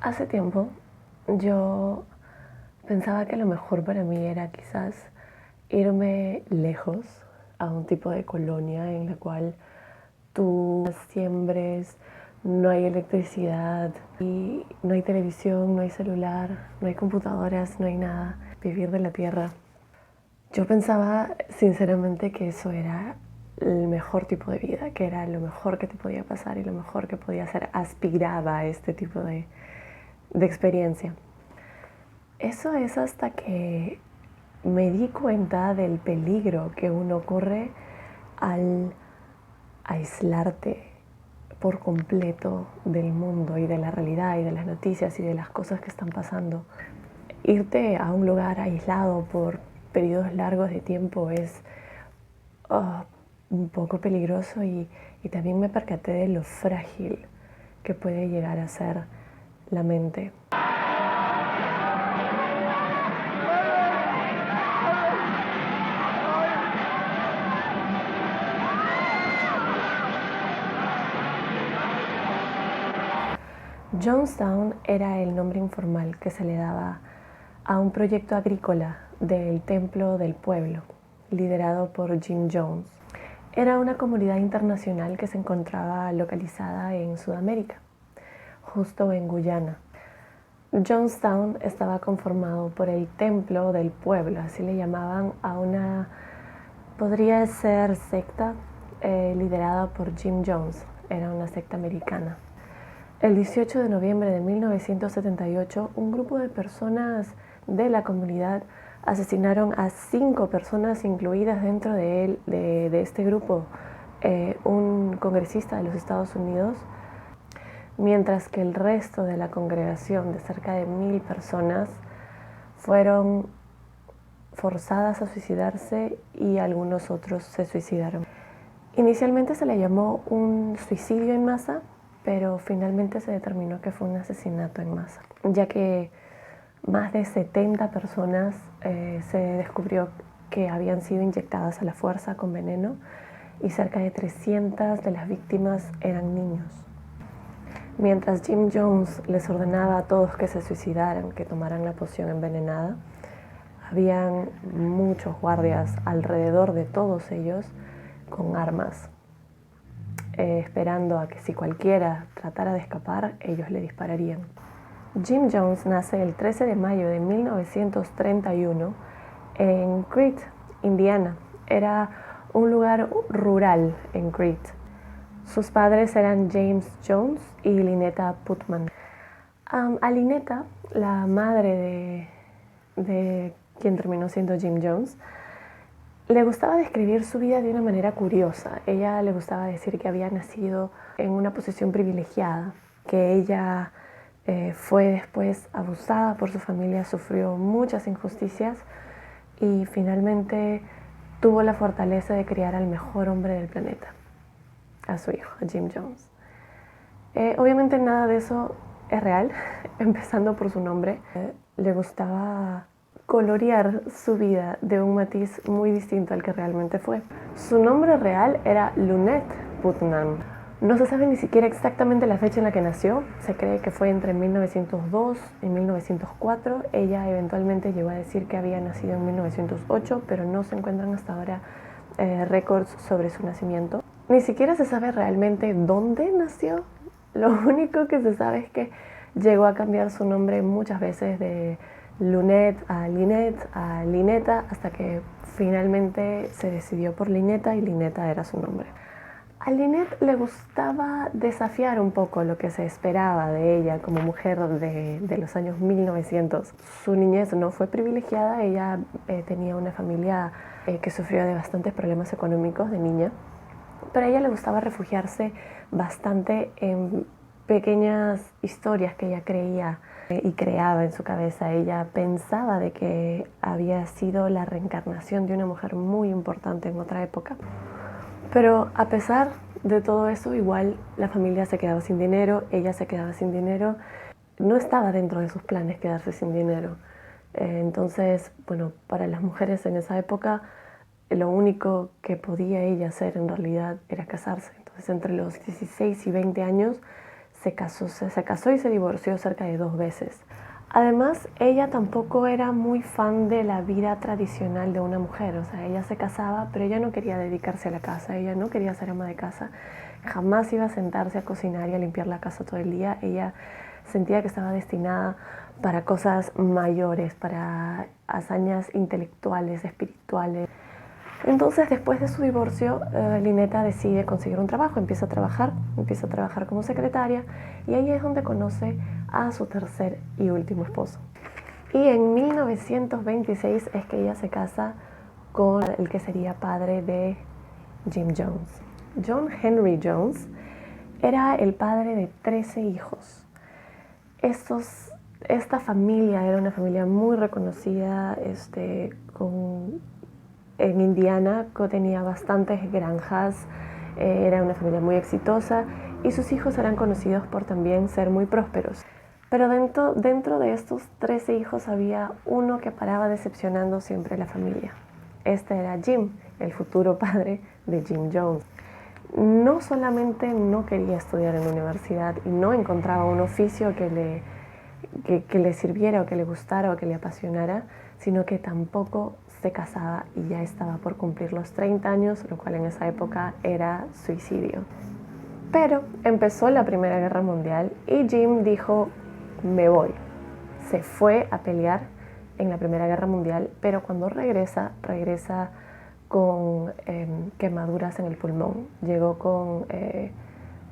Hace tiempo yo pensaba que lo mejor para mí era quizás irme lejos a un tipo de colonia en la cual tú siembres, no hay electricidad y no hay televisión, no hay celular, no hay computadoras, no hay nada, vivir de la tierra. Yo pensaba sinceramente que eso era el mejor tipo de vida, que era lo mejor que te podía pasar y lo mejor que podía hacer. Aspiraba a este tipo de experiencia. Eso es hasta que me di cuenta del peligro que uno corre al aislarte por completo del mundo y de la realidad y de las noticias y de las cosas que están pasando. Irte a un lugar aislado por periodos largos de tiempo es un poco peligroso y también me percaté de lo frágil que puede llegar a ser la mente. Jonestown era el nombre informal que se le daba a un proyecto agrícola del Templo del Pueblo, liderado por Jim Jones. Era una comunidad internacional que se encontraba localizada en Sudamérica, justo en Guyana. Jonestown estaba conformado por el Templo del Pueblo, así le llamaban a una, podría ser secta, liderada por Jim Jones, era una secta americana. El 18 de noviembre de 1978, un grupo de personas de la comunidad asesinaron a 5 personas incluidas dentro de este grupo, un congresista de los Estados Unidos, mientras que el resto de la congregación, de cerca de 1000 personas, fueron forzadas a suicidarse y algunos otros se suicidaron. Inicialmente se le llamó un suicidio en masa, pero finalmente se determinó que fue un asesinato en masa, ya que más de 70 personas se descubrió que habían sido inyectadas a la fuerza con veneno y cerca de 300 de las víctimas eran niños. Mientras Jim Jones les ordenaba a todos que se suicidaran, que tomaran la poción envenenada, habían muchos guardias alrededor de todos ellos con armas, esperando a que si cualquiera tratara de escapar, ellos le dispararían. Jim Jones nace el 13 de mayo de 1931 en Crete, Indiana. Era un lugar rural en Crete. Sus padres eran James Jones y Lynetta Putman. A Lynetta, la madre de quien terminó siendo Jim Jones, le gustaba describir su vida de una manera curiosa. Ella le gustaba decir que había nacido en una posición privilegiada, que ella fue después abusada por su familia, sufrió muchas injusticias y finalmente tuvo la fortaleza de criar al mejor hombre del planeta, a su hijo, a Jim Jones. Obviamente nada de eso es real, empezando por su nombre. Le gustaba colorear su vida de un matiz muy distinto al que realmente fue. Su nombre real era Lynette Putnam. No se sabe ni siquiera exactamente la fecha en la que nació. Se cree que fue entre 1902 y 1904. Ella eventualmente llegó a decir que había nacido en 1908, pero no se encuentran hasta ahora récords sobre su nacimiento. Ni siquiera se sabe realmente dónde nació. Lo único que se sabe es que llegó a cambiar su nombre muchas veces de Lynette a Lynette a Lynetta, hasta que finalmente se decidió por Lynetta y Lynetta era su nombre. A Lynette le gustaba desafiar un poco lo que se esperaba de ella como mujer de los años 1900. Su niñez no fue privilegiada, ella tenía una familia que sufrió de bastantes problemas económicos de niña, pero a ella le gustaba refugiarse bastante en pequeñas historias que ella creía y creaba en su cabeza. Ella pensaba de que había sido la reencarnación de una mujer muy importante en otra época. Pero a pesar de todo eso, igual la familia se quedaba sin dinero, ella se quedaba sin dinero. No estaba dentro de sus planes quedarse sin dinero. Entonces, bueno, para las mujeres en esa época, lo único que podía ella hacer en realidad era casarse. Entonces, entre los 16 y 20 años se casó y se divorció cerca de 2 veces. Además, ella tampoco era muy fan de la vida tradicional de una mujer. O sea, ella se casaba, pero ella no quería dedicarse a la casa, ella no quería ser ama de casa. Jamás iba a sentarse a cocinar y a limpiar la casa todo el día. Ella sentía que estaba destinada para cosas mayores, para hazañas intelectuales, espirituales. Entonces, después de su divorcio, Lynetta decide conseguir un trabajo, empieza a trabajar como secretaria, y ahí es donde conoce a su tercer y último esposo. Y en 1926 es que ella se casa con el que sería padre de Jim Jones. John Henry Jones era el padre de 13 hijos. Esta familia era una familia muy reconocida, en Indiana, tenía bastantes granjas, era una familia muy exitosa y sus hijos eran conocidos por también ser muy prósperos. Pero dentro de estos 13 hijos había uno que paraba decepcionando siempre a la familia. Este era Jim, el futuro padre de Jim Jones. No solamente no quería estudiar en la universidad y no encontraba un oficio que le sirviera o que le gustara o que le apasionara, sino que tampoco se casaba y ya estaba por cumplir los 30 años, lo cual en esa época era suicidio. Pero empezó la Primera Guerra Mundial y Jim dijo, me voy. Se fue a pelear en la Primera Guerra Mundial, pero cuando regresa con quemaduras en el pulmón. Llegó con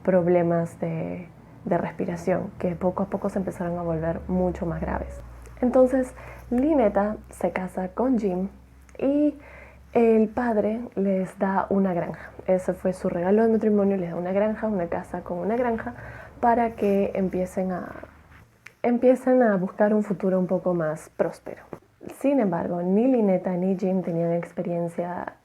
problemas de respiración que poco a poco se empezaron a volver mucho más graves. Entonces, Lynetta se casa con Jim y el padre les da una granja. Ese fue su regalo de matrimonio, les da una granja, una casa con una granja, para que empiecen a buscar un futuro un poco más próspero. Sin embargo, ni Lynetta ni Jim tenían experiencia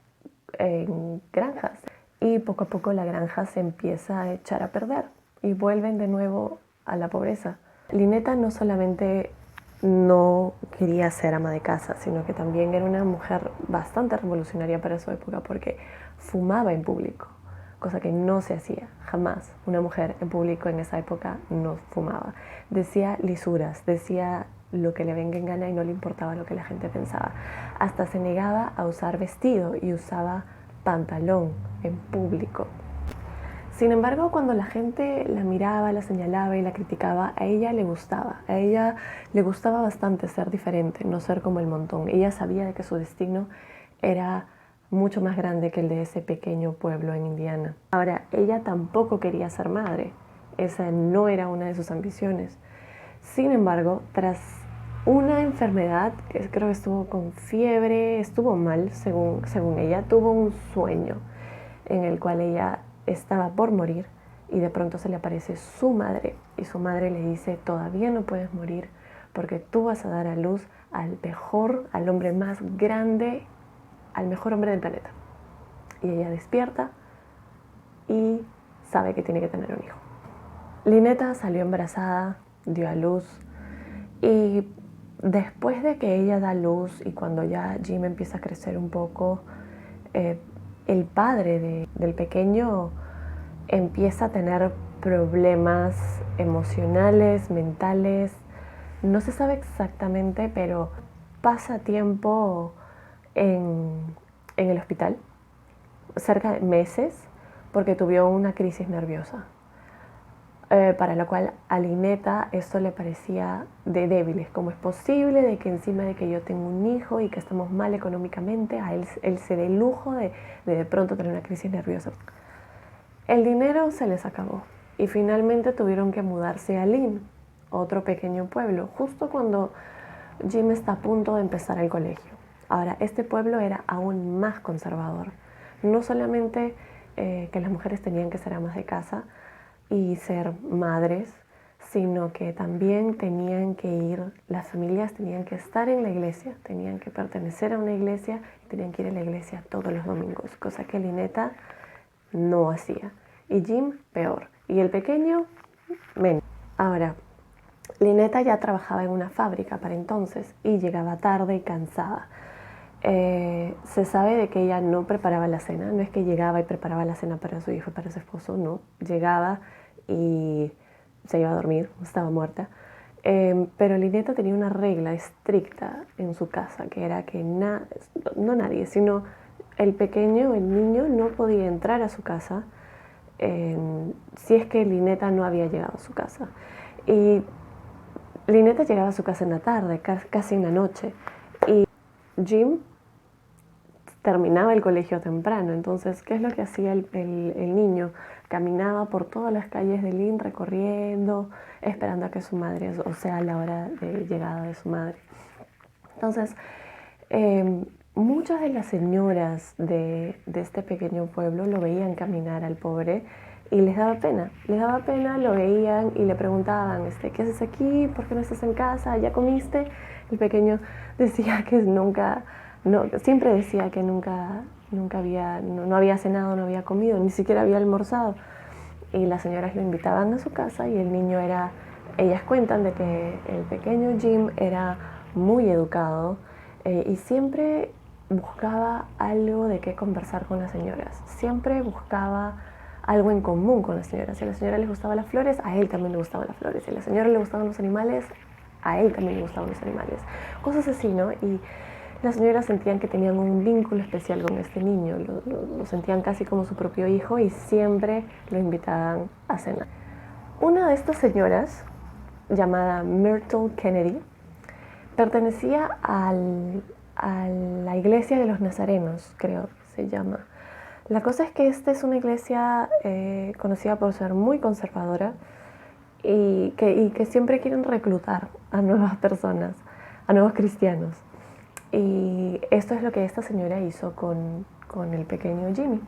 en granjas y poco a poco la granja se empieza a echar a perder y vuelven de nuevo a la pobreza. Lynetta no solamente no quería ser ama de casa, sino que también era una mujer bastante revolucionaria para su época porque fumaba en público, cosa que no se hacía jamás. Una mujer en público en esa época no fumaba. Decía lisuras, decía lo que le venga en gana y no le importaba lo que la gente pensaba. Hasta se negaba a usar vestido y usaba pantalón en público. Sin embargo, cuando la gente la miraba, la señalaba y la criticaba, a ella le gustaba. A ella le gustaba bastante ser diferente, no ser como el montón. Ella sabía de que su destino era mucho más grande que el de ese pequeño pueblo en Indiana. Ahora, ella tampoco quería ser madre. Esa no era una de sus ambiciones. Sin embargo, tras una enfermedad, que creo que estuvo con fiebre, estuvo mal, según ella, tuvo un sueño en el cual ella estaba por morir y de pronto se le aparece su madre y su madre le dice, todavía no puedes morir porque tú vas a dar a luz al hombre más grande, al mejor hombre del planeta. Y ella despierta y sabe que tiene que tener un hijo. Lynetta salió embarazada, dio a luz y después de que ella da luz y cuando ya Jim empieza a crecer un poco, el padre del pequeño empieza a tener problemas emocionales, mentales, no se sabe exactamente, pero pasa tiempo en el hospital, cerca de meses, porque tuvo una crisis nerviosa. Para lo cual a Lynetta esto le parecía de débiles. ¿Cómo es posible de que encima de que yo tengo un hijo y que estamos mal económicamente, a él se dé el lujo de pronto tener una crisis nerviosa? El dinero se les acabó y finalmente tuvieron que mudarse a Lynn, otro pequeño pueblo, justo cuando Jim está a punto de empezar el colegio. Ahora, este pueblo era aún más conservador. No solamente que las mujeres tenían que ser amas de casa y ser madres, sino que también las familias tenían que estar en la iglesia, tenían que pertenecer a una iglesia y tenían que ir a la iglesia todos los domingos, cosa que Lynetta no hacía. Y Jim, peor. Y el pequeño, menos. Ahora, Lynetta ya trabajaba en una fábrica para entonces y llegaba tarde y cansada. Se sabe de que ella no preparaba la cena, no es que llegaba y preparaba la cena para su hijo y para su esposo, no. Llegaba y se iba a dormir, estaba muerta. Pero Lynette tenía una regla estricta en su casa, que era que no nadie, sino el pequeño, el niño, no podía entrar a su casa si es que Lynette no había llegado a su casa. Y Lynette llegaba a su casa en la tarde, casi en la noche. Y Jim terminaba el colegio temprano. Entonces, ¿qué es lo que hacía el niño? Caminaba por todas las calles de Lynn recorriendo, esperando a que su madre, o sea, la hora de llegada de su madre. Entonces, muchas de las señoras de este pequeño pueblo lo veían caminar al pobre y les daba pena, lo veían y le preguntaban, ¿qué haces aquí? ¿Por qué no estás en casa? ¿Ya comiste? El pequeño decía que siempre decía que nunca no había cenado, no había comido, ni siquiera había almorzado. Y las señoras lo invitaban a su casa y el niño ellas cuentan de que el pequeño Jim era muy educado y siempre buscaba algo de qué conversar con las señoras, siempre buscaba algo en común con las señoras. Si a la señora les gustaban las flores, a él también le gustaban las flores. Si a la señora le gustaban los animales, a él también le gustaban los animales. Cosas así, ¿no? Y las señoras sentían que tenían un vínculo especial con este niño, lo sentían casi como su propio hijo y siempre lo invitaban a cenar. Una de estas señoras, llamada Myrtle Kennedy, pertenecía a la iglesia de los Nazarenos, creo que se llama. La cosa es que esta es una iglesia conocida por ser muy conservadora y que siempre quieren reclutar a nuevas personas, a nuevos cristianos. Y esto es lo que esta señora hizo con el pequeño Jimmy.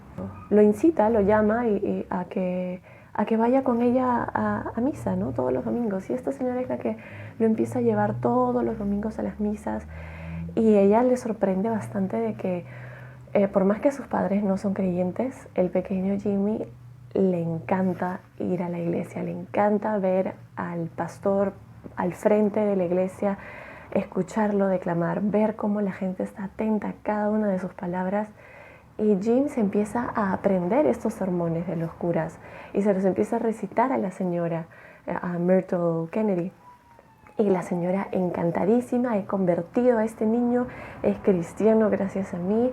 Lo incita, lo llama a que vaya con ella a misa, ¿no? Todos los domingos. Y esta señora es la que lo empieza a llevar todos los domingos a las misas. Y ella le sorprende bastante de que, por más que sus padres no son creyentes, el pequeño Jimmy le encanta ir a la iglesia, le encanta ver al pastor al frente de la iglesia, escucharlo declamar, ver cómo la gente está atenta a cada una de sus palabras. Y Jim se empieza a aprender estos sermones de los curas y se los empieza a recitar a la señora, a Myrtle Kennedy. Y la señora, encantadísima, he convertido a este niño, es cristiano gracias a mí.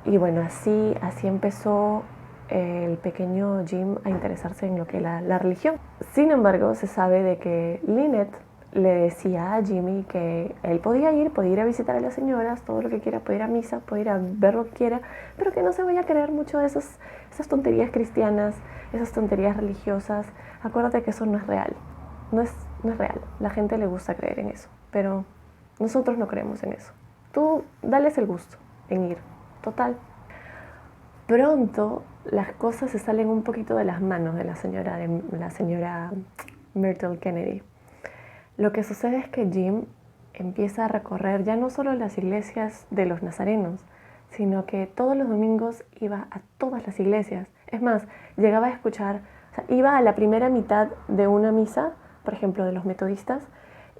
Y bueno, así empezó el pequeño Jim a interesarse en lo que es la religión. Sin embargo, se sabe de que Lynette le decía a Jimmy que él podía ir a visitar a las señoras, todo lo que quiera, puede ir a misa, puede ir a ver lo que quiera, pero que no se vaya a creer mucho de esas tonterías cristianas, esas tonterías religiosas. Acuérdate que eso no es real, no es real. La gente le gusta creer en eso, pero nosotros no creemos en eso. Tú dales el gusto en ir, total. Pronto las cosas se salen un poquito de las manos de la señora Myrtle Kennedy. Lo que sucede es que Jim empieza a recorrer ya no solo las iglesias de los nazarenos, sino que todos los domingos iba a todas las iglesias. Es más, llegaba a escuchar, iba a la primera mitad de una misa, por ejemplo, de los metodistas,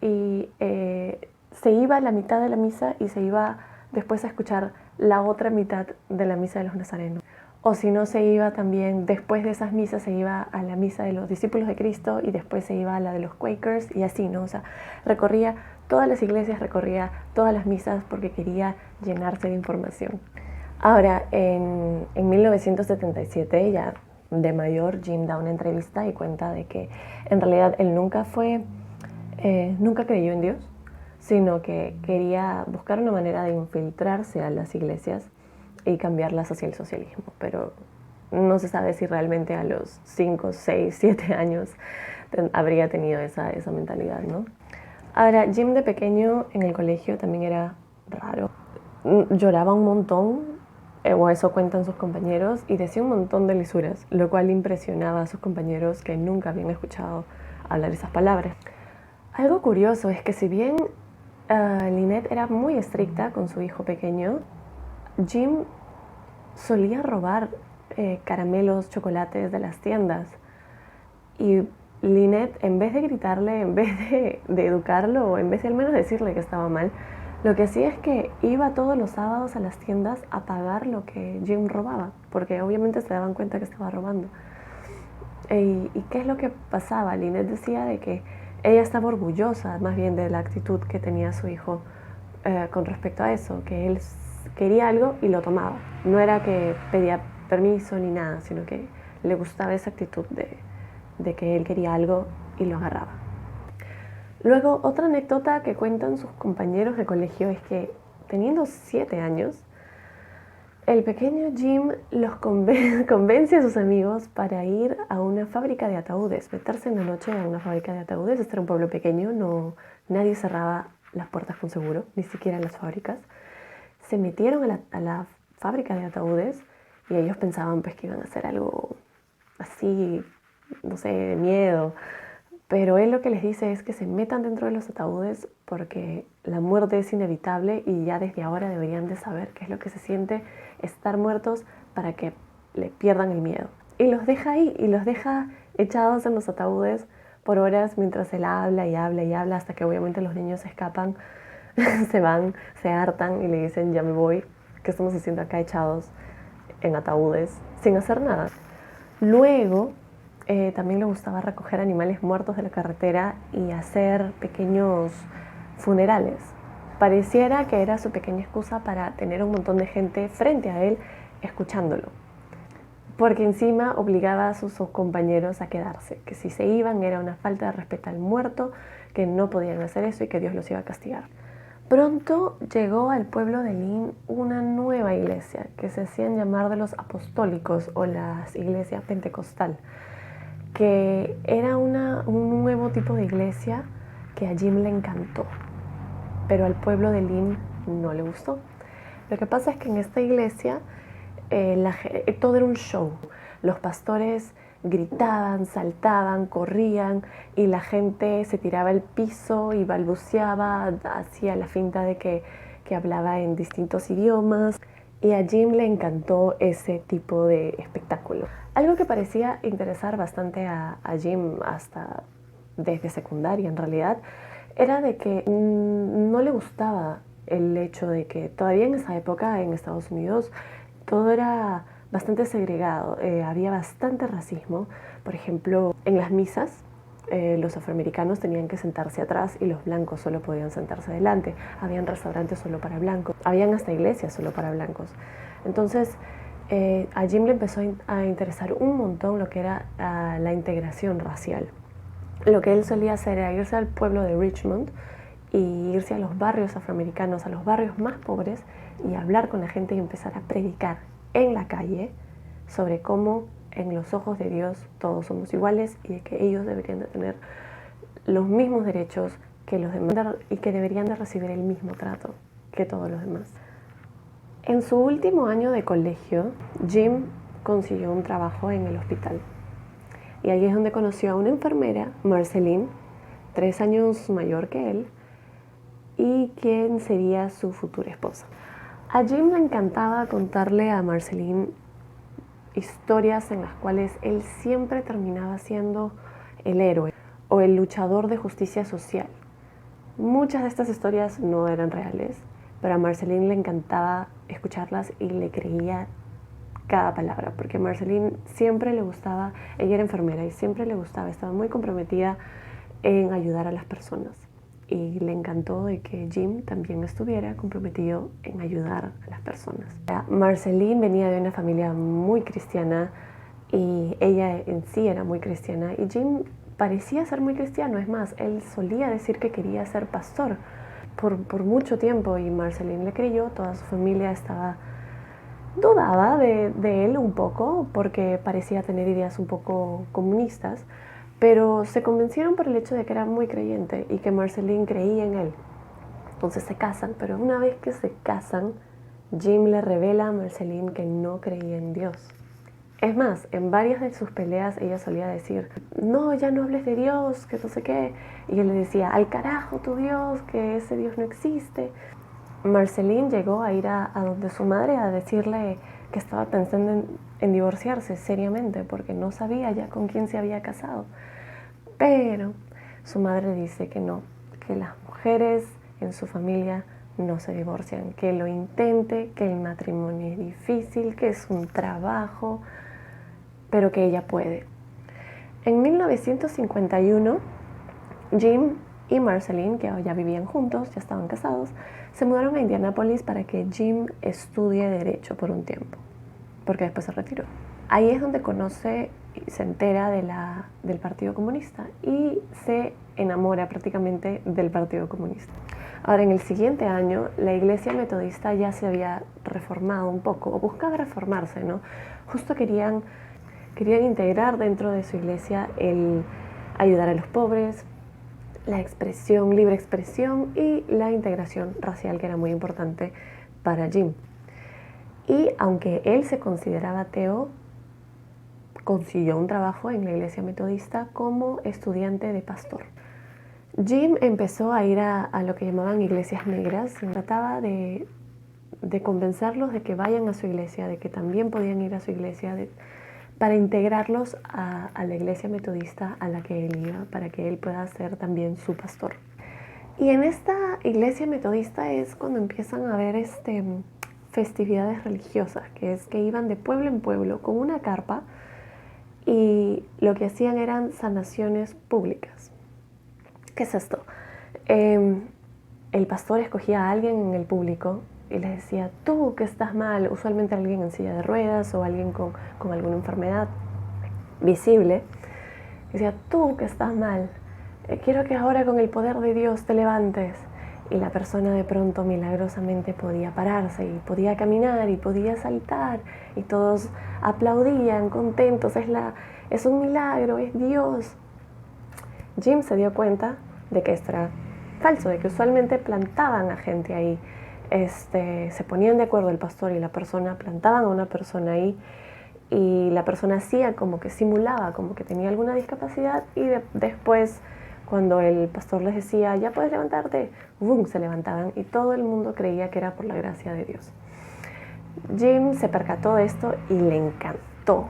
y se iba a la mitad de la misa y se iba después a escuchar la otra mitad de la misa de los nazarenos. O si no, se iba también, después de esas misas, se iba a la misa de los discípulos de Cristo y después se iba a la de los Quakers y así, ¿no? O sea, recorría todas las iglesias, recorría todas las misas porque quería llenarse de información. Ahora, en 1977, ya de mayor, Jim da una entrevista y cuenta de que en realidad él nunca creyó en Dios, sino que quería buscar una manera de infiltrarse a las iglesias y cambiarlas hacia el socialismo, pero no se sabe si realmente a los 5, 6, 7 años habría tenido esa mentalidad, ¿no? Ahora, Jim de pequeño en el colegio también era raro. Lloraba un montón, o eso cuentan sus compañeros, y decía un montón de lisuras, lo cual impresionaba a sus compañeros que nunca habían escuchado hablar esas palabras. Algo curioso es que si bien Lynette era muy estricta con su hijo pequeño, Jim solía robar caramelos, chocolates de las tiendas. Y Lynette, en vez de gritarle, en vez de educarlo, o en vez de al menos decirle que estaba mal, lo que hacía es que iba todos los sábados a las tiendas a pagar lo que Jim robaba, porque obviamente se daban cuenta que estaba robando. ¿Y qué es lo que pasaba? Lynette decía de que ella estaba orgullosa más bien de la actitud que tenía su hijo con respecto a eso, que él quería algo y lo tomaba. No era que pedía permiso ni nada, sino que le gustaba esa actitud de que él quería algo y lo agarraba. Luego, otra anécdota que cuentan sus compañeros de colegio es que, teniendo 7 años, el pequeño Jim los convence a sus amigos para ir a una fábrica de ataúdes, meterse en la noche a una fábrica de ataúdes. Este era un pueblo pequeño, nadie cerraba las puertas con seguro, ni siquiera las fábricas. Se metieron a la fábrica de ataúdes y ellos pensaban pues que iban a hacer algo así, no sé, de miedo. Pero él lo que les dice es que se metan dentro de los ataúdes porque la muerte es inevitable y ya desde ahora deberían de saber qué es lo que se siente estar muertos para que le pierdan el miedo. Y los deja ahí y los deja echados en los ataúdes por horas mientras él habla y habla y habla hasta que obviamente los niños se escapan, se van, se hartan y le dicen ya me voy, ¿qué estamos haciendo acá echados en ataúdes sin hacer nada? Luego también le gustaba recoger animales muertos de la carretera y hacer pequeños funerales. Pareciera que era su pequeña excusa para tener un montón de gente frente a él escuchándolo. Porque encima obligaba a sus compañeros a quedarse, que si se iban era una falta de respeto al muerto, que no podían hacer eso y que Dios los iba a castigar. Pronto llegó al pueblo de Lynn una nueva iglesia que se hacían llamar de los apostólicos o las iglesias pentecostal, que era un nuevo tipo de iglesia que a Jim le encantó, pero al pueblo de Lynn no le gustó. Lo que pasa es que en esta iglesia todo era un show. Los pastores gritaban, saltaban, corrían y la gente se tiraba al piso y balbuceaba, hacía la finta de que hablaba en distintos idiomas. Y a Jim le encantó ese tipo de espectáculo. Algo que parecía interesar bastante a Jim hasta desde secundaria en realidad, era de que no le gustaba el hecho de que todavía en esa época en Estados Unidos todo era bastante segregado, había bastante racismo. Por ejemplo, en las misas los afroamericanos tenían que sentarse atrás y los blancos solo podían sentarse adelante. Habían restaurantes solo para blancos, habían hasta iglesias solo para blancos. Entonces a Jim le empezó a interesar un montón lo que era la integración racial. Lo que él solía hacer era irse al pueblo de Richmond y irse a los barrios afroamericanos, a los barrios más pobres, y hablar con la gente y empezar a predicar en la calle sobre cómo en los ojos de Dios todos somos iguales y de que ellos deberían de tener los mismos derechos que los demás y que deberían de recibir el mismo trato que todos los demás. En su último año de colegio, Jim consiguió un trabajo en el hospital. Y ahí es donde conoció a una enfermera, Marceline, 3 años mayor que él, y quien sería su futura esposa. A Jim le encantaba contarle a Marceline historias en las cuales él siempre terminaba siendo el héroe o el luchador de justicia social. Muchas de estas historias no eran reales, pero a Marceline le encantaba escucharlas y le creía cada palabra, porque a Marceline siempre le gustaba, ella era enfermera y siempre le gustaba, estaba muy comprometida en ayudar a las personas. Y le encantó de que Jim también estuviera comprometido en ayudar a las personas. Marceline venía de una familia muy cristiana y ella en sí era muy cristiana y Jim parecía ser muy cristiano. Es más, él solía decir que quería ser pastor por mucho tiempo y Marceline le creyó. Toda su familia estaba dudaba de él un poco porque parecía tener ideas un poco comunistas, pero se convencieron por el hecho de que era muy creyente y que Marceline creía en él. Entonces se casan, pero una vez que se casan, Jim le revela a Marceline que no creía en Dios. Es más, en varias de sus peleas ella solía decir, no, ya no hables de Dios, que no sé qué. Y él le decía, al carajo tu Dios, que ese Dios no existe. Marceline llegó a ir a donde su madre a decirle que estaba pensando en divorciarse seriamente porque no sabía ya con quién se había casado. Pero su madre dice que no, que las mujeres en su familia no se divorcian, que lo intente, que el matrimonio es difícil, que es un trabajo, pero que ella puede. En 1951, Jim y Marceline, que ya vivían juntos, ya estaban casados, se mudaron a Indianápolis para que Jim estudie Derecho por un tiempo, porque después se retiró. Ahí es donde conoce y se entera del Partido Comunista y se enamora prácticamente del Partido Comunista. Ahora, en el siguiente año, la Iglesia Metodista ya se había reformado un poco, o buscaba reformarse, ¿no? Justo querían integrar dentro de su iglesia el ayudar a los pobres, la expresión, libre expresión y la integración racial, que era muy importante para Jim. Y aunque él se consideraba ateo, consiguió un trabajo en la iglesia metodista como estudiante de pastor. Jim empezó a ir a lo que llamaban iglesias negras y trataba de convencerlos de que vayan a su iglesia, de que también podían ir a su iglesia, para integrarlos a la iglesia metodista a la que él iba, para que él pueda ser también su pastor. Y en esta iglesia metodista es cuando empiezan a haber festividades religiosas, que es que iban de pueblo en pueblo con una carpa y lo que hacían eran sanaciones públicas. ¿Qué es esto? El pastor escogía a alguien en el público y les decía, tú que estás mal, usualmente alguien en silla de ruedas o alguien con alguna enfermedad visible, decía, tú que estás mal, quiero que ahora con el poder de Dios te levantes. Y la persona de pronto milagrosamente podía pararse y podía caminar y podía saltar y todos aplaudían contentos, es un milagro, es Dios. Jim se dio cuenta de que esto era falso, de que usualmente plantaban a gente ahí. Se ponían de acuerdo el pastor y la persona, plantaban a una persona ahí y la persona hacía como que simulaba, como que tenía alguna discapacidad y después cuando el pastor les decía, ya puedes levantarte, ¡bum!, se levantaban y todo el mundo creía que era por la gracia de Dios. Jim se percató de esto y le encantó,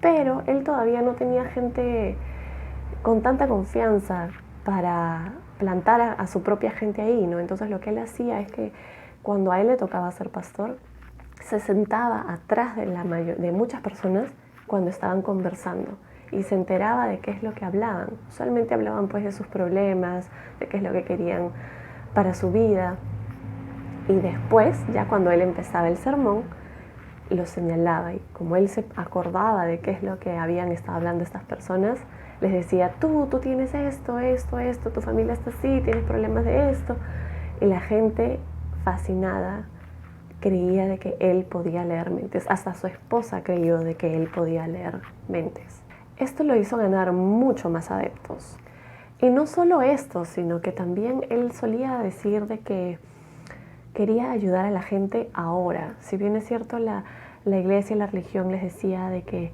pero él todavía no tenía gente con tanta confianza para plantar a su propia gente ahí, ¿no? Entonces lo que él hacía es que cuando a él le tocaba ser pastor, se sentaba atrás de muchas personas cuando estaban conversando y se enteraba de qué es lo que hablaban. Usualmente hablaban pues de sus problemas, de qué es lo que querían para su vida. Y después, ya cuando él empezaba el sermón, lo señalaba y como él se acordaba de qué es lo que habían estado hablando estas personas, les decía, tú tienes esto, tu familia está así, tienes problemas de esto. Y la gente fascinada creía de que él podía leer mentes. Hasta su esposa creyó de que él podía leer mentes. Esto lo hizo ganar mucho más adeptos. Y no solo esto, sino que también él solía decir de que quería ayudar a la gente ahora. Si bien es cierto, la iglesia y la religión les decía de que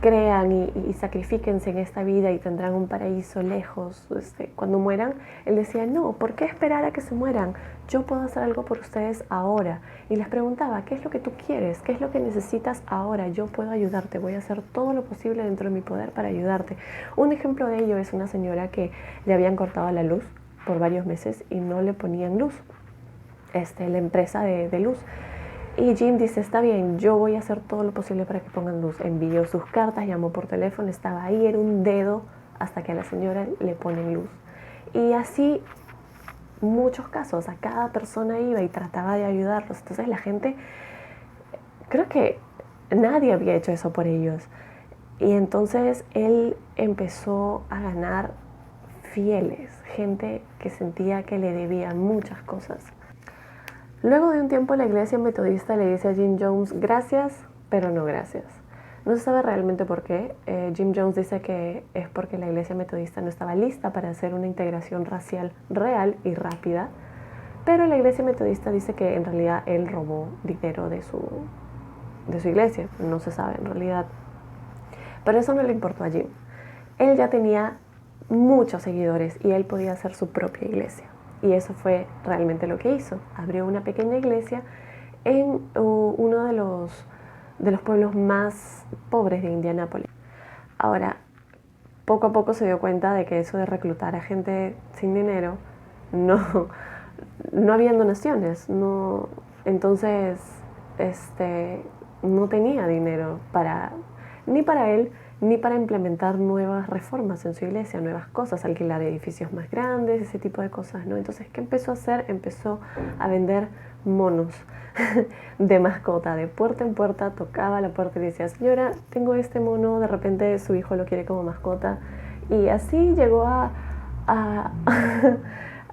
crean y sacrifíquense en esta vida y tendrán un paraíso lejos cuando mueran, él decía, no, ¿por qué esperar a que se mueran? Yo puedo hacer algo por ustedes ahora. Y les preguntaba, ¿qué es lo que tú quieres? ¿Qué es lo que necesitas ahora? Yo puedo ayudarte, voy a hacer todo lo posible dentro de mi poder para ayudarte. Un ejemplo de ello es una señora que le habían cortado la luz por varios meses y no le ponían luz, la empresa de luz. Y Jim dice, está bien, yo voy a hacer todo lo posible para que pongan luz. Envió sus cartas, llamó por teléfono, estaba ahí, era un dedo hasta que a la señora le ponen luz. Y así muchos casos, a cada persona iba y trataba de ayudarlos. Entonces la gente, creo que nadie había hecho eso por ellos. Y entonces él empezó a ganar fieles, gente que sentía que le debían muchas cosas. Luego de un tiempo la iglesia metodista le dice a Jim Jones, gracias, pero no gracias. No se sabe realmente por qué. Jim Jones dice que es porque la iglesia metodista no estaba lista para hacer una integración racial real y rápida, pero la iglesia metodista dice que en realidad él robó dinero de su iglesia. No se sabe en realidad. Pero eso no le importó a Jim. Él ya tenía muchos seguidores y él podía hacer su propia iglesia. Y eso fue realmente lo que hizo. Abrió una pequeña iglesia en uno de los pueblos más pobres de Indianápolis. Ahora, poco a poco se dio cuenta de que eso de reclutar a gente sin dinero, no había donaciones. Entonces, no tenía dinero para ni para él, ni para implementar nuevas reformas en su iglesia, nuevas cosas, alquilar edificios más grandes, ese tipo de cosas, ¿no? Entonces, ¿qué empezó a hacer? Empezó a vender monos de mascota, de puerta en puerta, tocaba la puerta y decía, señora, tengo este mono, de repente su hijo lo quiere como mascota, y así llegó a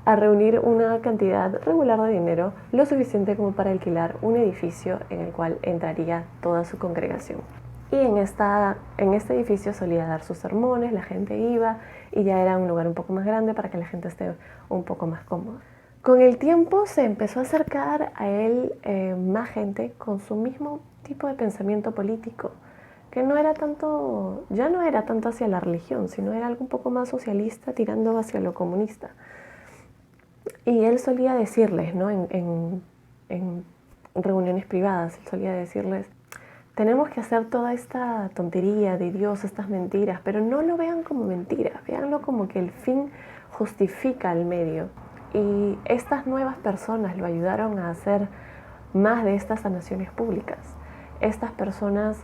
a reunir una cantidad regular de dinero, lo suficiente como para alquilar un edificio en el cual entraría toda su congregación. Y en este edificio solía dar sus sermones, la gente iba y ya era un lugar un poco más grande para que la gente esté un poco más cómoda. Con el tiempo se empezó a acercar a él más gente con su mismo tipo de pensamiento político, que no era tanto, ya no era tanto hacia la religión, sino era algo un poco más socialista, tirando hacia lo comunista. Y él solía decirles, ¿no? en reuniones privadas, él solía decirles, tenemos que hacer toda esta tontería de Dios, estas mentiras, pero no lo vean como mentiras, véanlo como que el fin justifica el medio. Y estas nuevas personas lo ayudaron a hacer más de estas sanaciones públicas. Estas personas,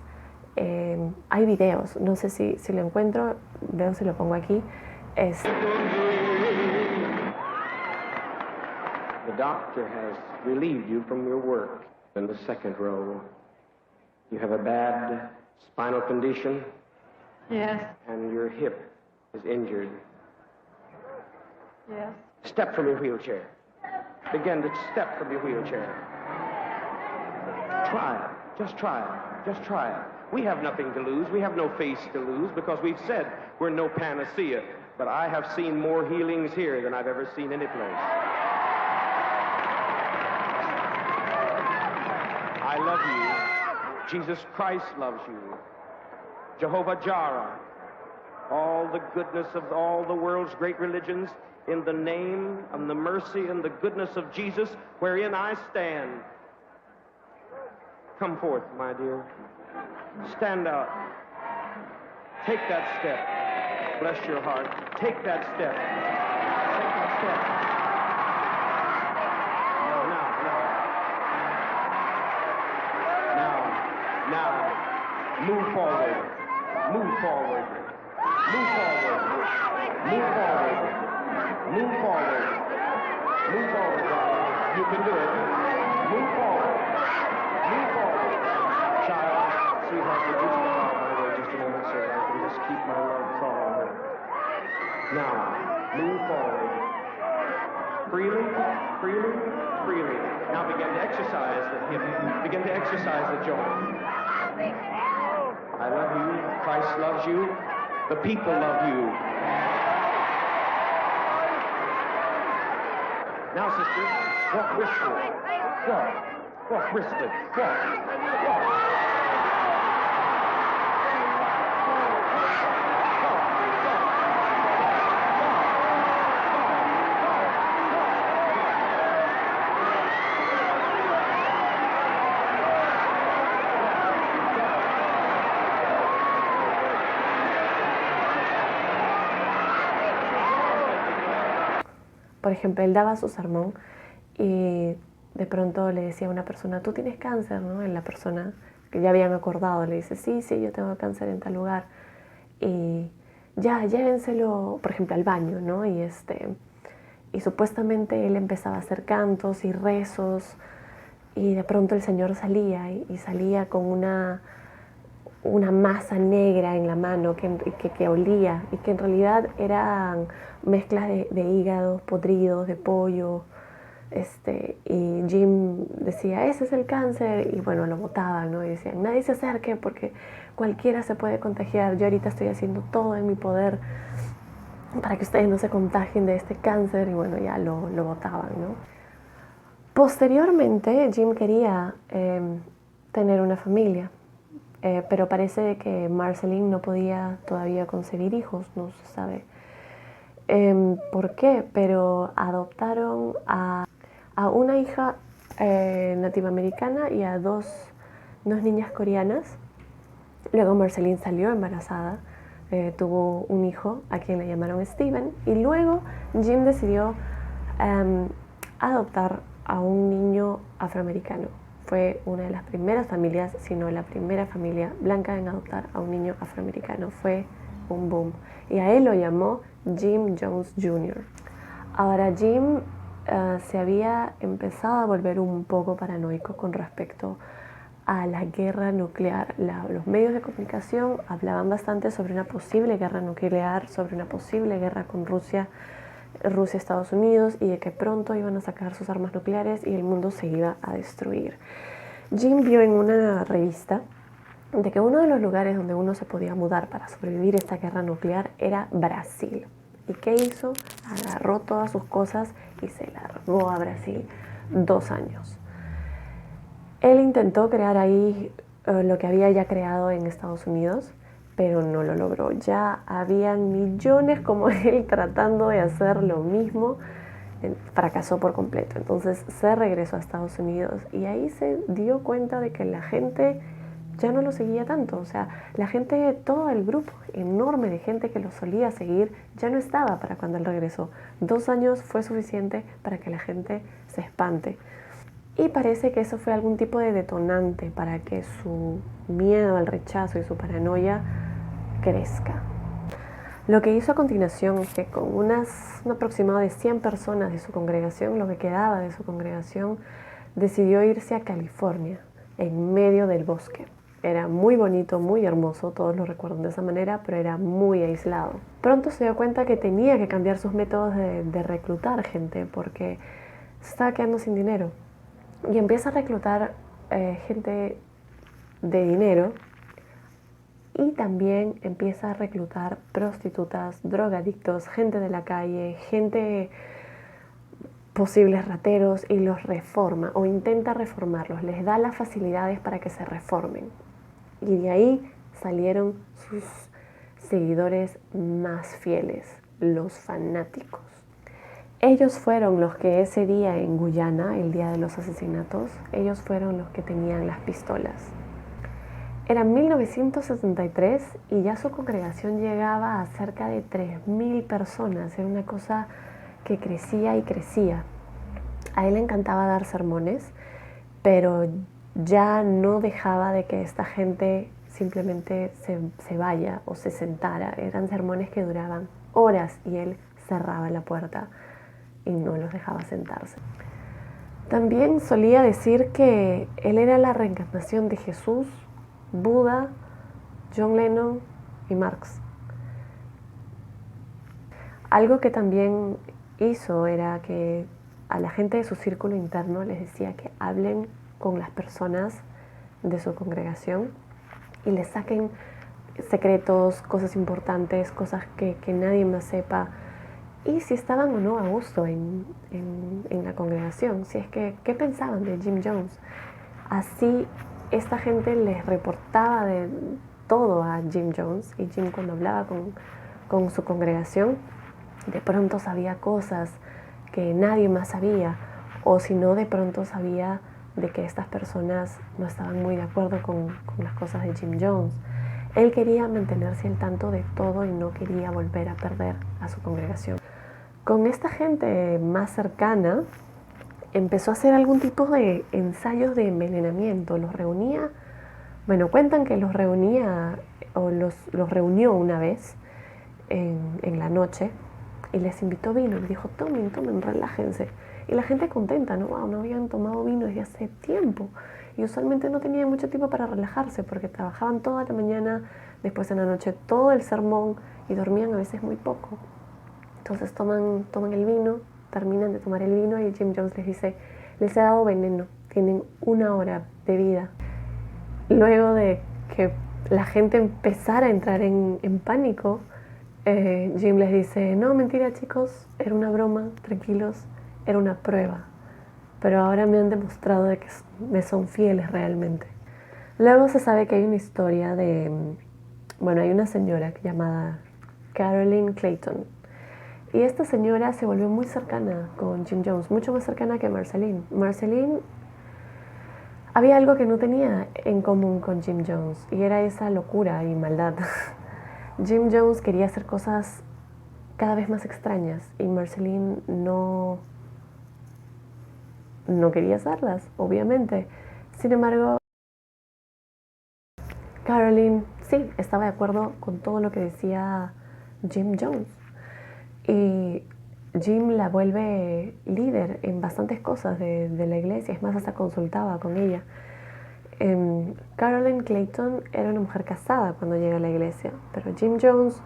hay videos, no sé si lo encuentro, veo si lo pongo aquí. The doctor has relieved you from your work in the second row. You have a bad spinal condition. Yes. And your hip is injured. Yes. Step from your wheelchair. Begin to step from your wheelchair. Try it. Just try it. Just try it. We have nothing to lose. We have no face to lose because we've said we're no panacea. But I have seen more healings here than I've ever seen any place. I love you. Jesus Christ loves you. Jehovah Jireh. All the goodness of all the world's great religions, in the name and the mercy and the goodness of Jesus, wherein I stand. Come forth, my dear. Stand out. Take that step. Bless your heart. Take that step. Take that step. Now, move forward. Move forward. Move forward. Move forward. Move forward. Move forward, darling. You can do it. Move forward. Move forward. Child, sweetheart, would you step out my way just a moment so that I can just keep my love thought on her? Now, move forward. Freely, freely, freely. Now begin to exercise the hip. Begin to exercise the joint. I love you. Christ loves you. The people love you. Now, sister, walk briskly. Walk. Walk briskly. Walk. Walk. Por ejemplo, él daba su sermón y de pronto le decía a una persona, tú tienes cáncer, ¿no? Y la persona que ya habían acordado le dice, sí, yo tengo cáncer en tal lugar. Y ya, llévenselo, por ejemplo, al baño, ¿no? Y supuestamente él empezaba a hacer cantos y rezos y de pronto el Señor salía y salía con una masa negra en la mano que olía y que en realidad eran mezclas de hígados podridos, de pollo, y Jim decía, ese es el cáncer, y bueno, lo botaban, ¿no? Y decían, nadie se acerque porque cualquiera se puede contagiar, yo ahorita estoy haciendo todo en mi poder para que ustedes no se contagien de este cáncer, y bueno, ya lo botaban, ¿no? Posteriormente, Jim quería tener una familia, pero parece que Marceline no podía todavía concebir hijos, no se sabe por qué, pero adoptaron a una hija nativoamericana y a dos niñas coreanas. Luego Marceline salió embarazada, tuvo un hijo a quien le llamaron Steven, y luego Jim decidió adoptar a un niño afroamericano. fue una de las primeras familias, si no la primera familia blanca en adoptar a un niño afroamericano. Fue un boom. Y a él lo llamó Jim Jones Jr. Ahora, Jim se había empezado a volver un poco paranoico con respecto a la guerra nuclear. Los medios de comunicación hablaban bastante sobre una posible guerra nuclear, sobre una posible guerra con Rusia, Estados Unidos, y de que pronto iban a sacar sus armas nucleares y el mundo se iba a destruir. Jim vio en una revista de que uno de los lugares donde uno se podía mudar para sobrevivir a esta guerra nuclear era Brasil. ¿Y qué hizo? Agarró todas sus cosas y se largó a Brasil 2 años. Él intentó crear ahí lo que había ya creado en Estados Unidos, pero no lo logró. Ya habían millones como él tratando de hacer lo mismo, fracasó por completo. Entonces se regresó a Estados Unidos y ahí se dio cuenta de que la gente ya no lo seguía tanto. O sea, la gente, todo el grupo enorme de gente que lo solía seguir ya no estaba para cuando él regresó. 2 años fue suficiente para que la gente se espante. Y parece que eso fue algún tipo de detonante para que su miedo al rechazo y su paranoia crezca. Lo que hizo a continuación es que con un aproximado de 100 personas de su congregación, lo que quedaba de su congregación, decidió irse a California, en medio del bosque. Era muy bonito, muy hermoso, todos lo recuerdan de esa manera, pero era muy aislado. Pronto se dio cuenta que tenía que cambiar sus métodos de reclutar gente porque se estaba quedando sin dinero. Y empieza a reclutar gente de dinero y también empieza a reclutar prostitutas, drogadictos, gente de la calle, gente, posibles rateros, y los reforma o intenta reformarlos, les da las facilidades para que se reformen. Y de ahí salieron sus seguidores más fieles, los fanáticos. Ellos fueron los que ese día en Guyana, el día de los asesinatos, ellos fueron los que tenían las pistolas. Era 1973 y ya su congregación llegaba a cerca de 3.000 personas. Era una cosa que crecía y crecía. A él le encantaba dar sermones, pero ya no dejaba de que esta gente simplemente se vaya o se sentara. Eran sermones que duraban horas y él cerraba la puerta y no los dejaba sentarse. También solía decir que él era la reencarnación de Jesús, Buda, John Lennon y Marx. Algo que también hizo era que a la gente de su círculo interno les decía que hablen con las personas de su congregación y les saquen secretos, cosas importantes, cosas que nadie más sepa, y si estaban o no a gusto en la congregación, si es que, ¿qué pensaban de Jim Jones? Así esta gente les reportaba de todo a Jim Jones, y Jim, cuando hablaba con su congregación, de pronto sabía cosas que nadie más sabía, o si no, de pronto sabía de que estas personas no estaban muy de acuerdo con las cosas de Jim Jones. Él quería mantenerse al tanto de todo y no quería volver a perder a su congregación. Con esta gente más cercana empezó a hacer algún tipo de ensayos de envenenamiento. Los reunía, cuentan que los reunía o los reunió una vez en la noche y les invitó vino. Les dijo, tomen, relájense. Y la gente contenta, ¿no? Wow, no habían tomado vino desde hace tiempo. Y usualmente no tenían mucho tiempo para relajarse porque trabajaban toda la mañana, después en la noche todo el sermón y dormían a veces muy poco. Entonces toman el vino, terminan de tomar el vino y Jim Jones les dice, les he dado veneno, tienen 1 hora de vida. Luego de que la gente empezara a entrar en pánico, Jim les dice, no, mentira chicos, era una broma, tranquilos, era una prueba. Pero ahora me han demostrado de que me son fieles realmente. Luego se sabe que hay una historia de, hay una señora llamada Caroline Clayton. Y esta señora se volvió muy cercana con Jim Jones, mucho más cercana que Marceline. Marceline había algo que no tenía en común con Jim Jones, y era esa locura y maldad. Jim Jones quería hacer cosas cada vez más extrañas y Marceline no quería hacerlas, obviamente. Sin embargo, Carolyn sí estaba de acuerdo con todo lo que decía Jim Jones. Y Jim la vuelve líder en bastantes cosas de la iglesia, es más, hasta consultaba con ella. Carolyn Clayton era una mujer casada cuando llega a la iglesia, pero Jim Jones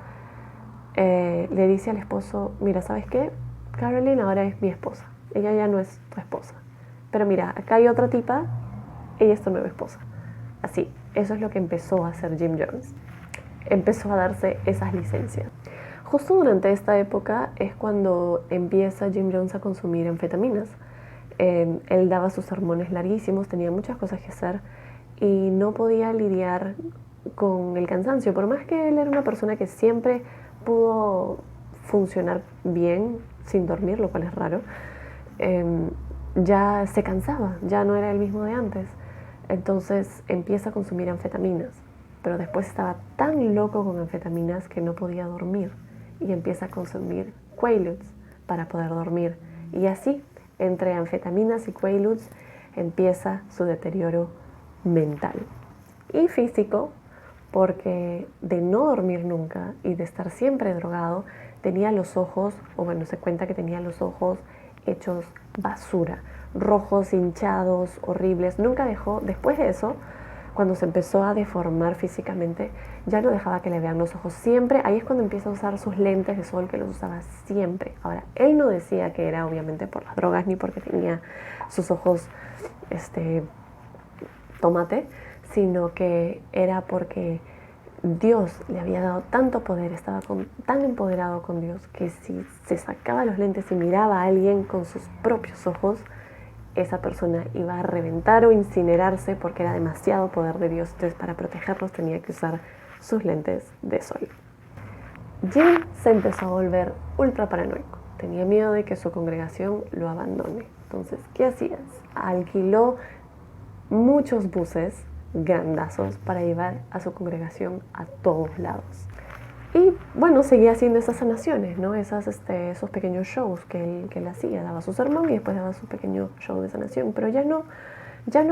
le dice al esposo, mira, ¿sabes qué? Carolyn ahora es mi esposa, ella ya no es tu esposa. Pero mira, acá hay otra tipa, ella es tu nueva esposa. Así, eso es lo que empezó a hacer Jim Jones. Empezó a darse esas licencias. Justo durante esta época es cuando empieza Jim Jones a consumir anfetaminas. Él daba sus sermones larguísimos, tenía muchas cosas que hacer y no podía lidiar con el cansancio. Por más que él era una persona que siempre pudo funcionar bien sin dormir, lo cual es raro, ya se cansaba, ya no era el mismo de antes. Entonces empieza a consumir anfetaminas, pero después estaba tan loco con anfetaminas que no podía dormir y empieza a consumir Quaaludes para poder dormir. Y así, entre anfetaminas y Quaaludes, empieza su deterioro mental y físico, porque de no dormir nunca y de estar siempre drogado, tenía los ojos, o bueno, se cuenta que tenía los ojos hechos basura, rojos, hinchados, horribles. Nunca dejó, después de eso, cuando se empezó a deformar físicamente, ya no dejaba que le vean los ojos siempre. Ahí es cuando empieza a usar sus lentes de sol, que los usaba siempre. Ahora, él no decía que era obviamente por las drogas ni porque tenía sus ojos tomate, sino que era porque Dios le había dado tanto poder, estaba tan empoderado con Dios, que si se sacaba los lentes y miraba a alguien con sus propios ojos, esa persona iba a reventar o incinerarse porque era demasiado poder de Dios. Entonces, para protegerlos tenía que usar sus lentes de sol. Jim se empezó a volver ultra paranoico. Tenía miedo de que su congregación lo abandone. Entonces, ¿qué hacías? Alquiló muchos buses grandazos para llevar a su congregación a todos lados. Y bueno, seguía haciendo esas sanaciones, ¿no? Esos pequeños shows que él hacía. Daba su sermón y después daba su pequeño show de sanación. Pero ya no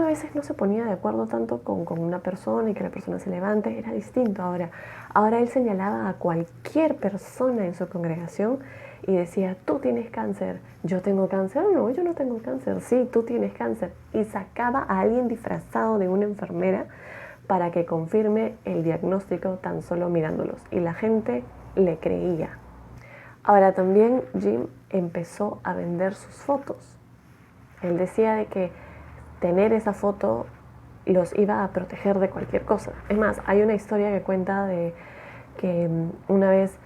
a veces no se ponía de acuerdo tanto con una persona y que la persona se levante. Era distinto ahora. Ahora él señalaba a cualquier persona en su congregación y decía, tú tienes cáncer. ¿Yo tengo cáncer? No, yo no tengo cáncer. Sí, tú tienes cáncer. Y sacaba a alguien disfrazado de una enfermera para que confirme el diagnóstico tan solo mirándolos. Y la gente le creía. Ahora también Jim empezó a vender sus fotos. Él decía de que tener esa foto los iba a proteger de cualquier cosa. Es más, hay una historia que cuenta de que una vez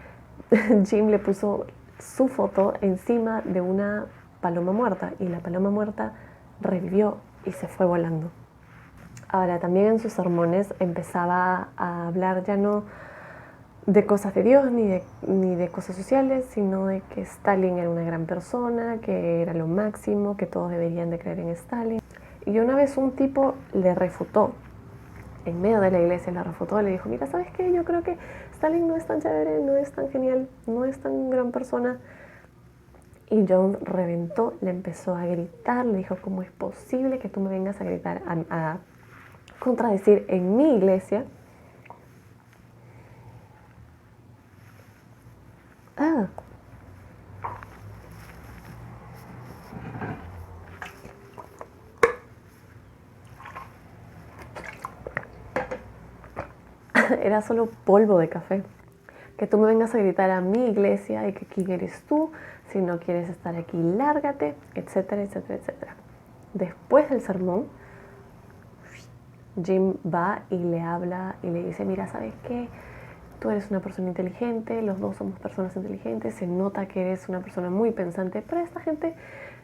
Jim le puso su foto encima de una paloma muerta y la paloma muerta revivió y se fue volando. Ahora, también en sus sermones empezaba a hablar ya no de cosas de Dios ni de cosas sociales, sino de que Stalin era una gran persona, que era lo máximo, que todos deberían de creer en Stalin. Y una vez un tipo le refutó, en medio de la iglesia le refutó, le dijo, mira, ¿sabes qué? Yo creo que Stalin no es tan chévere, no es tan genial, no es tan gran persona. Y Jones reventó, le empezó a gritar, le dijo, ¿cómo es posible que tú me vengas a gritar, a contradecir en mi iglesia? Era solo polvo de café. Que tú me vengas a gritar a mi iglesia y que quién eres tú, si no quieres estar aquí, lárgate, etcétera, etcétera, etcétera. Después del sermón, Jim va y le habla y le dice, mira, ¿sabes qué? Tú eres una persona inteligente, los dos somos personas inteligentes, se nota que eres una persona muy pensante, pero a esta gente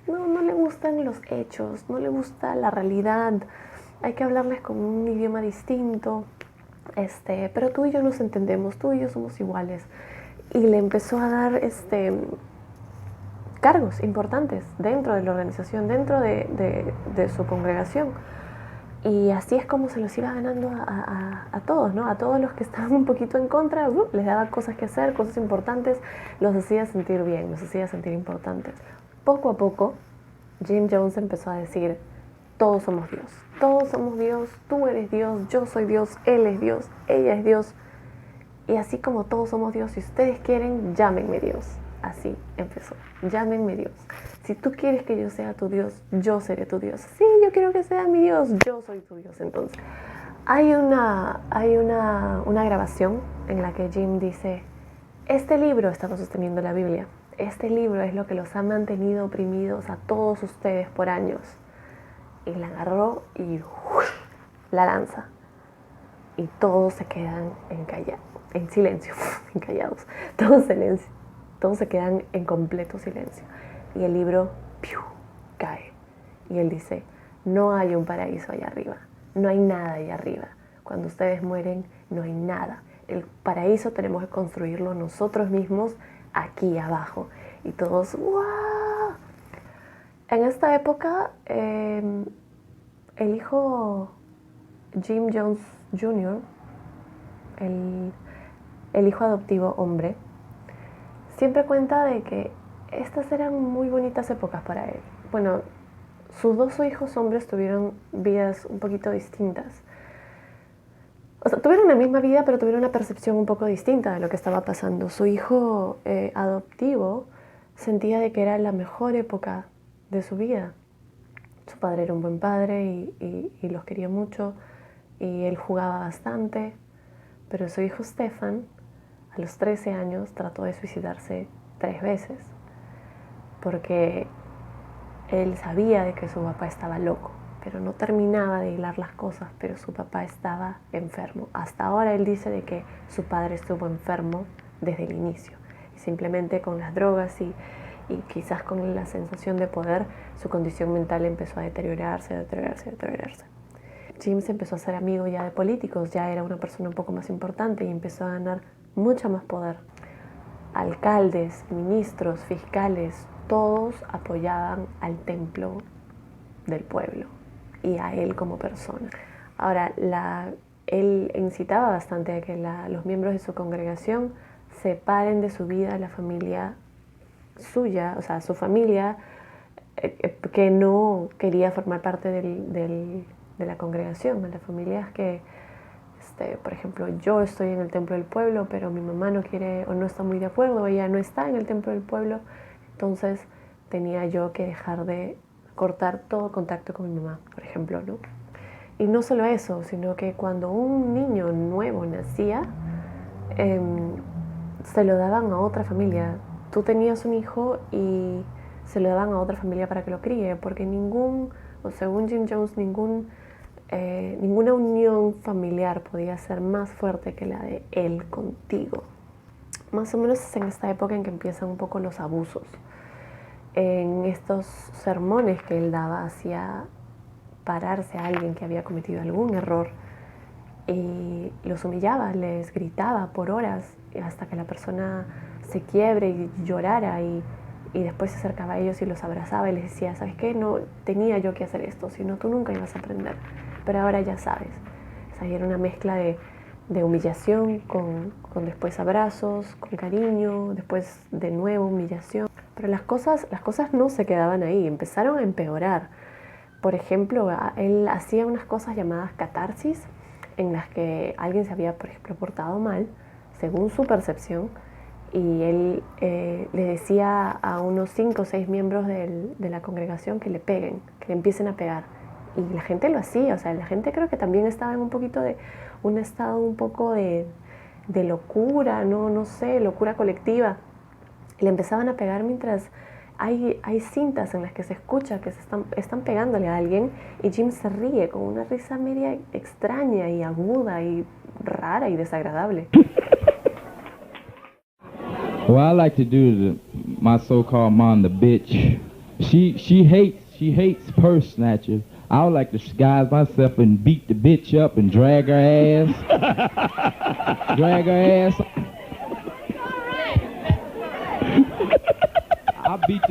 no le gustan los hechos, no le gusta la realidad, hay que hablarles con un idioma distinto, pero tú y yo nos entendemos, tú y yo somos iguales. Y le empezó a dar cargos importantes dentro de la organización, dentro de su congregación. Y así es como se los iba ganando a todos, ¿no? A todos los que estaban un poquito en contra, les daba cosas que hacer, cosas importantes, los hacía sentir bien, los hacía sentir importantes. Poco a poco, Jim Jones empezó a decir, todos somos Dios. Todos somos Dios, tú eres Dios, yo soy Dios, Él es Dios, ella es Dios. Y así como todos somos Dios, si ustedes quieren, llámenme Dios. Así empezó, llámenme Dios. Si tú quieres que yo sea tu Dios, yo seré tu Dios. Sí, yo quiero que sea mi Dios, yo soy tu Dios. Entonces, hay una grabación en la que Jim dice, este libro, estamos sosteniendo la Biblia, este libro es lo que los ha mantenido oprimidos a todos ustedes por años. Y la agarró y la lanza. Y todos se quedan en silencio, encallados, todos se quedan en completo silencio. Y el libro cae. Y él dice, no hay un paraíso allá arriba, no hay nada allá arriba. Cuando ustedes mueren, no hay nada. El paraíso tenemos que construirlo nosotros mismos aquí abajo. Y todos, ¡wow! En esta época, el hijo Jim Jones Jr., el hijo adoptivo hombre, siempre cuenta de que estas eran muy bonitas épocas para él. Bueno, sus dos hijos hombres tuvieron vidas un poquito distintas. O sea, tuvieron la misma vida, pero tuvieron una percepción un poco distinta de lo que estaba pasando. Su hijo adoptivo sentía de que era la mejor época de su vida. Su padre era un buen padre y los quería mucho, y él jugaba bastante, pero su hijo Stefan, a los 13 años, trató de suicidarse 3 veces, porque él sabía de que su papá estaba loco, pero no terminaba de hilar las cosas, pero su papá estaba enfermo. Hasta ahora él dice de que su padre estuvo enfermo desde el inicio, y simplemente con las drogas y quizás con la sensación de poder, su condición mental empezó a deteriorarse. Jim se empezó a hacer amigo ya de políticos, ya era una persona un poco más importante y empezó a ganar mucho más poder. Alcaldes, ministros, fiscales, todos apoyaban al templo del pueblo y a él como persona. Ahora, él incitaba bastante a que los miembros de su congregación separen de su vida la familia suya, o sea, su familia que no quería formar parte de la congregación, de las familias que, por ejemplo, yo estoy en el templo del pueblo, pero mi mamá no quiere o no está muy de acuerdo, ella no está en el templo del pueblo, entonces tenía yo que dejar de cortar todo contacto con mi mamá, por ejemplo, ¿no? Y no solo eso, sino que cuando un niño nuevo nacía, se lo daban a otra familia. Tú tenías un hijo y se lo daban a otra familia para que lo críe, porque según Jim Jones, ninguna unión familiar podía ser más fuerte que la de él contigo. Más o menos es en esta época en que empiezan un poco los abusos. En estos sermones que él daba, hacía pararse a alguien que había cometido algún error y los humillaba, les gritaba por horas hasta que la persona se quiebre y llorara, y después se acercaba a ellos y los abrazaba y les decía, ¿sabes qué? No tenía yo que hacer esto, si no tú nunca ibas a aprender, pero ahora ya sabes. O sea, era una mezcla de humillación con después abrazos, con cariño, después de nuevo humillación. Pero las cosas no se quedaban ahí, empezaron a empeorar. Por ejemplo, él hacía unas cosas llamadas catarsis, en las que alguien se había, por ejemplo, portado mal, según su percepción, y él le decía a unos 5 o 6 miembros de la congregación que le peguen, que le empiecen a pegar. Y la gente lo hacía, o sea, la gente creo que también estaba en un estado un poco de locura, no sé, locura colectiva. Le empezaban a pegar mientras hay cintas en las que se escucha que están pegándole a alguien, y Jim se ríe con una risa media extraña y aguda y rara y desagradable. Well, I like to do my so-called mom the bitch. She hates purse snatchers. I would like to disguise myself and beat the bitch up and drag her ass. Drag her ass. I beat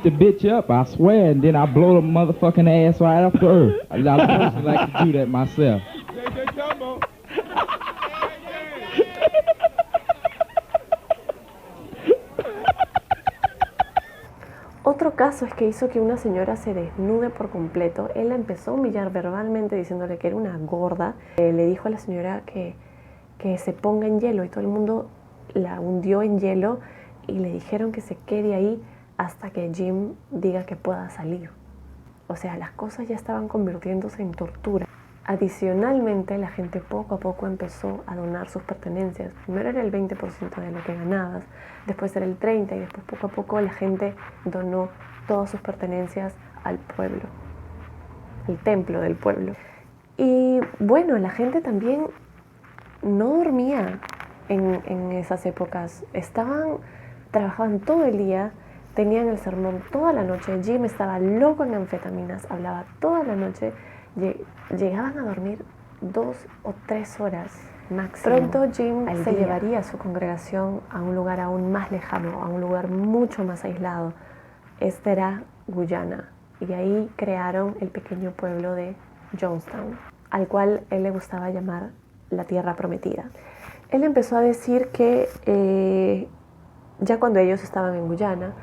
the bitch up, I swear, and then I blow the motherfucking ass right after her. I personally like to do that myself. Otro caso es que hizo que una señora se desnude por completo. Él la empezó a humillar verbalmente diciéndole que era una gorda. Le dijo a la señora que se ponga en hielo y todo el mundo la hundió en hielo y le dijeron que se quede ahí hasta que Jim diga que pueda salir. O sea, las cosas ya estaban convirtiéndose en tortura. Adicionalmente, la gente poco a poco empezó a donar sus pertenencias. Primero era el 20% de lo que ganabas, después era el 30% y después poco a poco la gente donó todas sus pertenencias al pueblo, el templo del pueblo. Y bueno, la gente también no dormía en esas épocas. Trabajaban todo el día, tenían el sermón toda la noche. Jim estaba loco en anfetaminas, hablaba toda la noche. Llegaban a dormir 2 o 3 horas máximo. Pronto Jim se llevaría a su congregación a un lugar aún más lejano, a un lugar mucho más aislado. Este era Guyana, y ahí crearon el pequeño pueblo de Jonestown, al cual él le gustaba llamar la Tierra Prometida. Él empezó a decir que ya cuando ellos estaban en Guyana,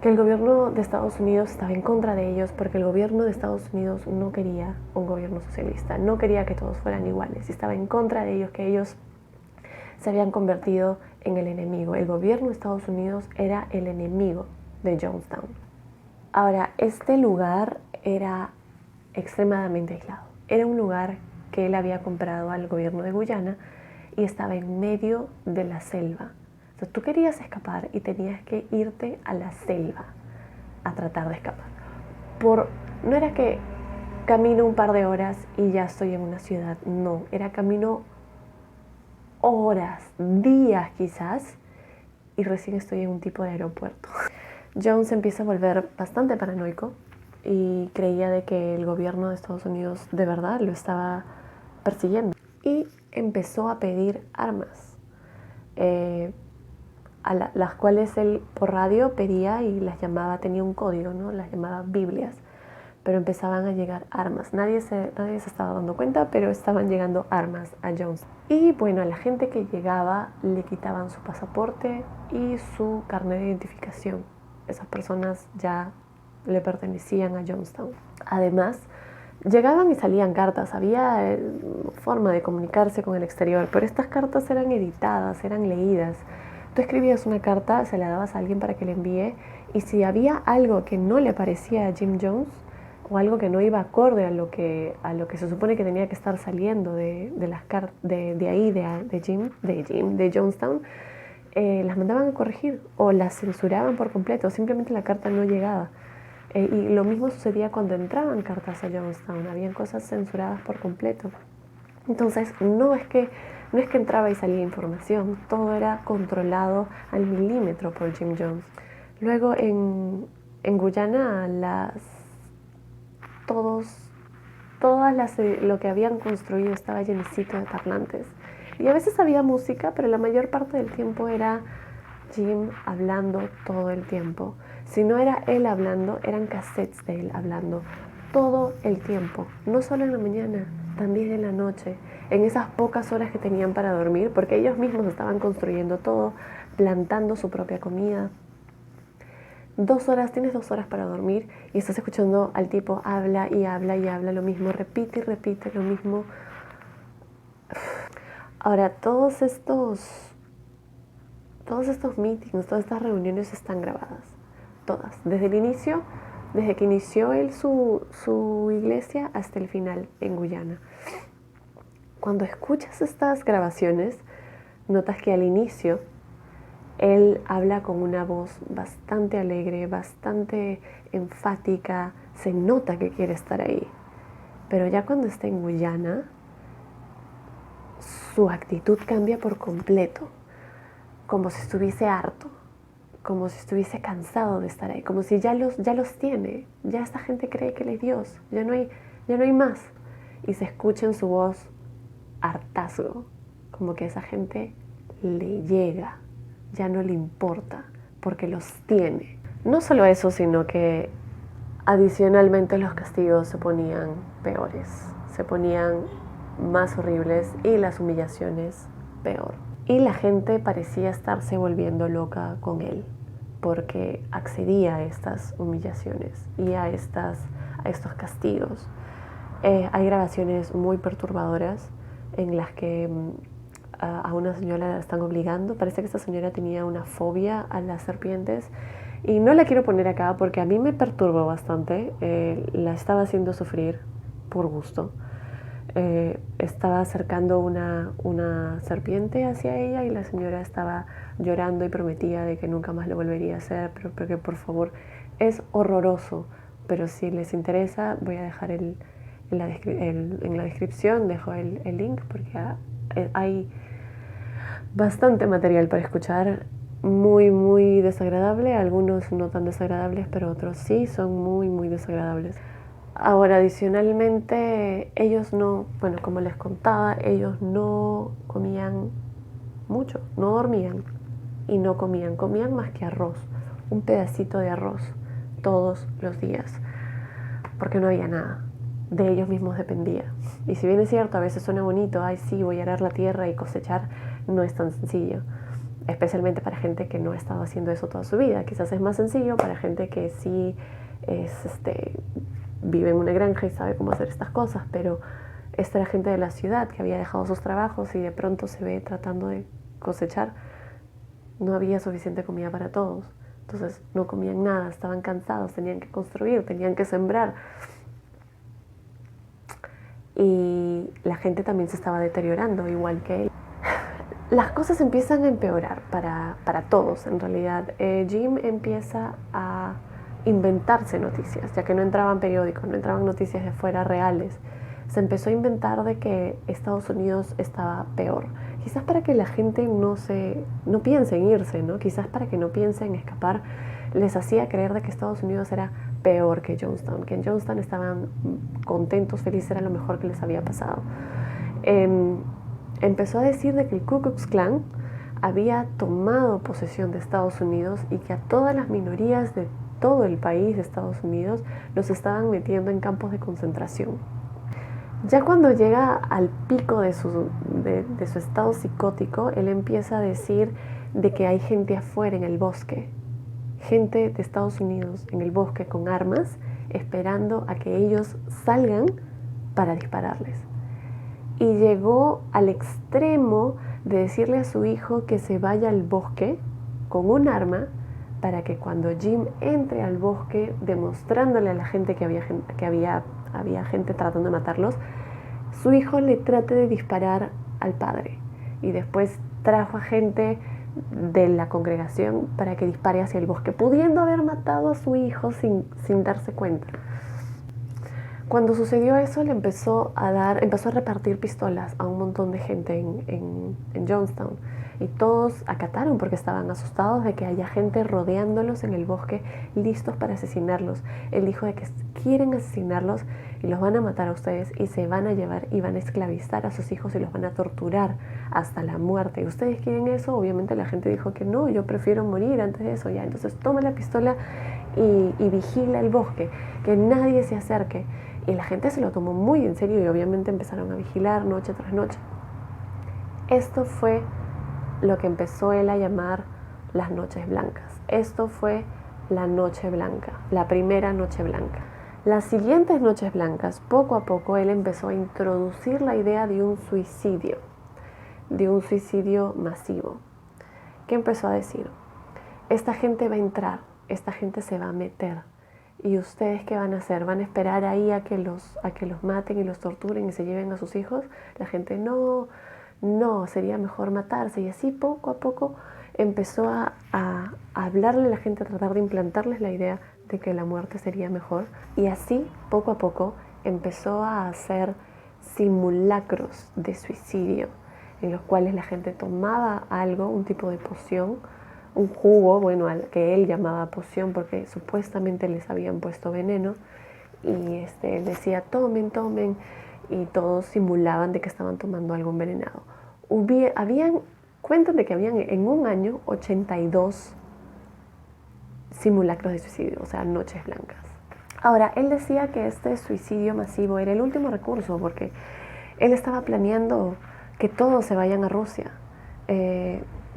que el gobierno de Estados Unidos estaba en contra de ellos porque el gobierno de Estados Unidos no quería un gobierno socialista, no quería que todos fueran iguales, estaba en contra de ellos, que ellos se habían convertido en el enemigo. El gobierno de Estados Unidos era el enemigo de Jonestown. Ahora, este lugar era extremadamente aislado. Era un lugar que él había comprado al gobierno de Guyana y estaba en medio de la selva. Entonces, tú querías escapar y tenías que irte a la selva a tratar de escapar. No era que camino un par de horas y ya estoy en una ciudad. No, era camino horas, días quizás, y recién estoy en un tipo de aeropuerto. Jones empieza a volver bastante paranoico y creía de que el gobierno de Estados Unidos de verdad lo estaba persiguiendo. Y empezó a pedir armas. Las cuales él por radio pedía y las llamaba, tenía un código, ¿no? Las llamaba Biblias, pero empezaban a llegar armas. Nadie se estaba dando cuenta, pero estaban llegando armas a Jones. Y bueno, a la gente que llegaba le quitaban su pasaporte y su carnet de identificación. Esas personas ya le pertenecían a Jonestown. Además, llegaban y salían cartas, había forma de comunicarse con el exterior, pero estas cartas eran editadas, eran leídas. Tú escribías una carta, se la dabas a alguien para que le envíe, y si había algo que no le parecía a Jim Jones o algo que no iba acorde a lo que se supone que tenía que estar saliendo de Jonestown, las mandaban a corregir o las censuraban por completo, simplemente la carta no llegaba. Y lo mismo sucedía cuando entraban cartas a Jonestown, habían cosas censuradas por completo. Entonces, no es que entraba y salía información, todo era controlado al milímetro por Jim Jones. Luego en Guyana lo que habían construido estaba llenecito de parlantes. Y a veces había música, pero la mayor parte del tiempo era Jim hablando todo el tiempo. Si no era él hablando, eran cassettes de él hablando todo el tiempo, no solo en la mañana, también en la noche, en esas pocas horas que tenían para dormir, porque ellos mismos estaban construyendo todo, plantando su propia comida. 2 horas, tienes 2 horas para dormir y estás escuchando al tipo habla y habla y habla lo mismo, repite y repite lo mismo. Ahora, todos estos meetings, todas estas reuniones están grabadas, todas, desde el inicio, desde que inició él su iglesia hasta el final en Guyana. Cuando escuchas estas grabaciones, notas que al inicio él habla con una voz bastante alegre, bastante enfática, se nota que quiere estar ahí. Pero ya cuando está en Guyana, su actitud cambia por completo, como si estuviese harto, como si estuviese cansado de estar ahí, como si ya los tiene, ya esta gente cree que él es Dios, ya no hay más. Y se escucha en su voz hartazgo, como que esa gente le llega, ya no le importa, porque los tiene. No solo eso, sino que adicionalmente los castigos se ponían peores, se ponían más horribles y las humillaciones peor. Y la gente parecía estarse volviendo loca con él, porque accedía a estas humillaciones y a estos castigos. Hay grabaciones muy perturbadoras en las que a una señora la están obligando. Parece que esta señora tenía una fobia a las serpientes y no la quiero poner acá porque a mí me perturbó bastante. La estaba haciendo sufrir por gusto. Estaba acercando una serpiente hacia ella y la señora estaba llorando y prometía de que nunca más lo volvería a hacer, pero que por favor, es horroroso. Pero si les interesa, voy a dejar en la descripción, dejo el link porque hay bastante material para escuchar, muy, muy desagradable, algunos no tan desagradables, pero otros sí son muy, muy desagradables. Ahora, adicionalmente, ellos no, bueno, como les contaba, ellos no comían mucho, no dormían y no comían más que arroz, un pedacito de arroz todos los días, porque no había nada, de ellos mismos dependía. Y si bien es cierto, a veces suena bonito, ay sí, voy a arar la tierra y cosechar, no es tan sencillo, especialmente para gente que no ha estado haciendo eso toda su vida. Quizás es más sencillo para gente que sí vive en una granja y sabe cómo hacer estas cosas, pero esta era gente de la ciudad que había dejado sus trabajos y de pronto se ve tratando de cosechar. No había suficiente comida para todos, entonces no comían nada, estaban cansados, tenían que construir, tenían que sembrar. Y la gente también se estaba deteriorando, igual que él. Las cosas empiezan a empeorar para todos, en realidad. Jim empieza a inventarse noticias, ya que no entraban periódicos, no entraban noticias de fuera reales. Se empezó a inventar de que Estados Unidos estaba peor. Quizás para que la gente no piense en irse, ¿no? Quizás para que no piense en escapar, les hacía creer de que Estados Unidos era peor que Jonestown, que en Jonestown estaban contentos, felices, era lo mejor que les había pasado. Empezó a decir de que el Ku Klux Klan había tomado posesión de Estados Unidos y que a todas las minorías de todo el país de Estados Unidos los estaban metiendo en campos de concentración. Ya cuando llega al pico de su estado psicótico, él empieza a decir de que hay gente afuera en el bosque, gente de Estados Unidos en el bosque con armas, esperando a que ellos salgan para dispararles. Y llegó al extremo de decirle a su hijo que se vaya al bosque con un arma para que cuando Jim entre al bosque demostrándole a la gente que había gente tratando de matarlos, su hijo le trate de disparar al padre. Y después trajo a gente de la congregación para que dispare hacia el bosque, pudiendo haber matado a su hijo sin darse cuenta. Cuando sucedió eso, le empezó a repartir pistolas a un montón de gente en Jonestown. Y todos acataron porque estaban asustados de que haya gente rodeándolos en el bosque, listos para asesinarlos. Él dijo de que quieren asesinarlos y los van a matar a ustedes y se van a llevar y van a esclavizar a sus hijos y los van a torturar hasta la muerte. ¿Y ustedes quieren eso? Obviamente la gente dijo que no, yo prefiero morir antes de eso. Ya, entonces toma la pistola y vigila el bosque, que nadie se acerque. Y la gente se lo tomó muy en serio y obviamente empezaron a vigilar noche tras noche. Esto fue lo que empezó él a llamar las noches blancas. Esto fue la noche blanca, la primera noche blanca. Las siguientes noches blancas, poco a poco, él empezó a introducir la idea de un suicidio masivo. ¿Qué empezó a decir? Esta gente va a entrar, esta gente se va a meter. ¿Y ustedes qué van a hacer? ¿Van a esperar ahí a que los maten y los torturen y se lleven a sus hijos? La gente, no, sería mejor matarse. Y así poco a poco empezó a hablarle a la gente, a tratar de implantarles la idea de que la muerte sería mejor. Y así poco a poco empezó a hacer simulacros de suicidio, en los cuales la gente tomaba algo, un tipo de poción, un jugo, bueno, al que él llamaba poción porque supuestamente les habían puesto veneno, y él decía tomen, y todos simulaban de que estaban tomando algo envenenado. Cuentan de que habían en un año 82 simulacros de suicidio, o sea, noches blancas. Ahora, él decía que este suicidio masivo era el último recurso porque él estaba planeando que todos se vayan a Rusia.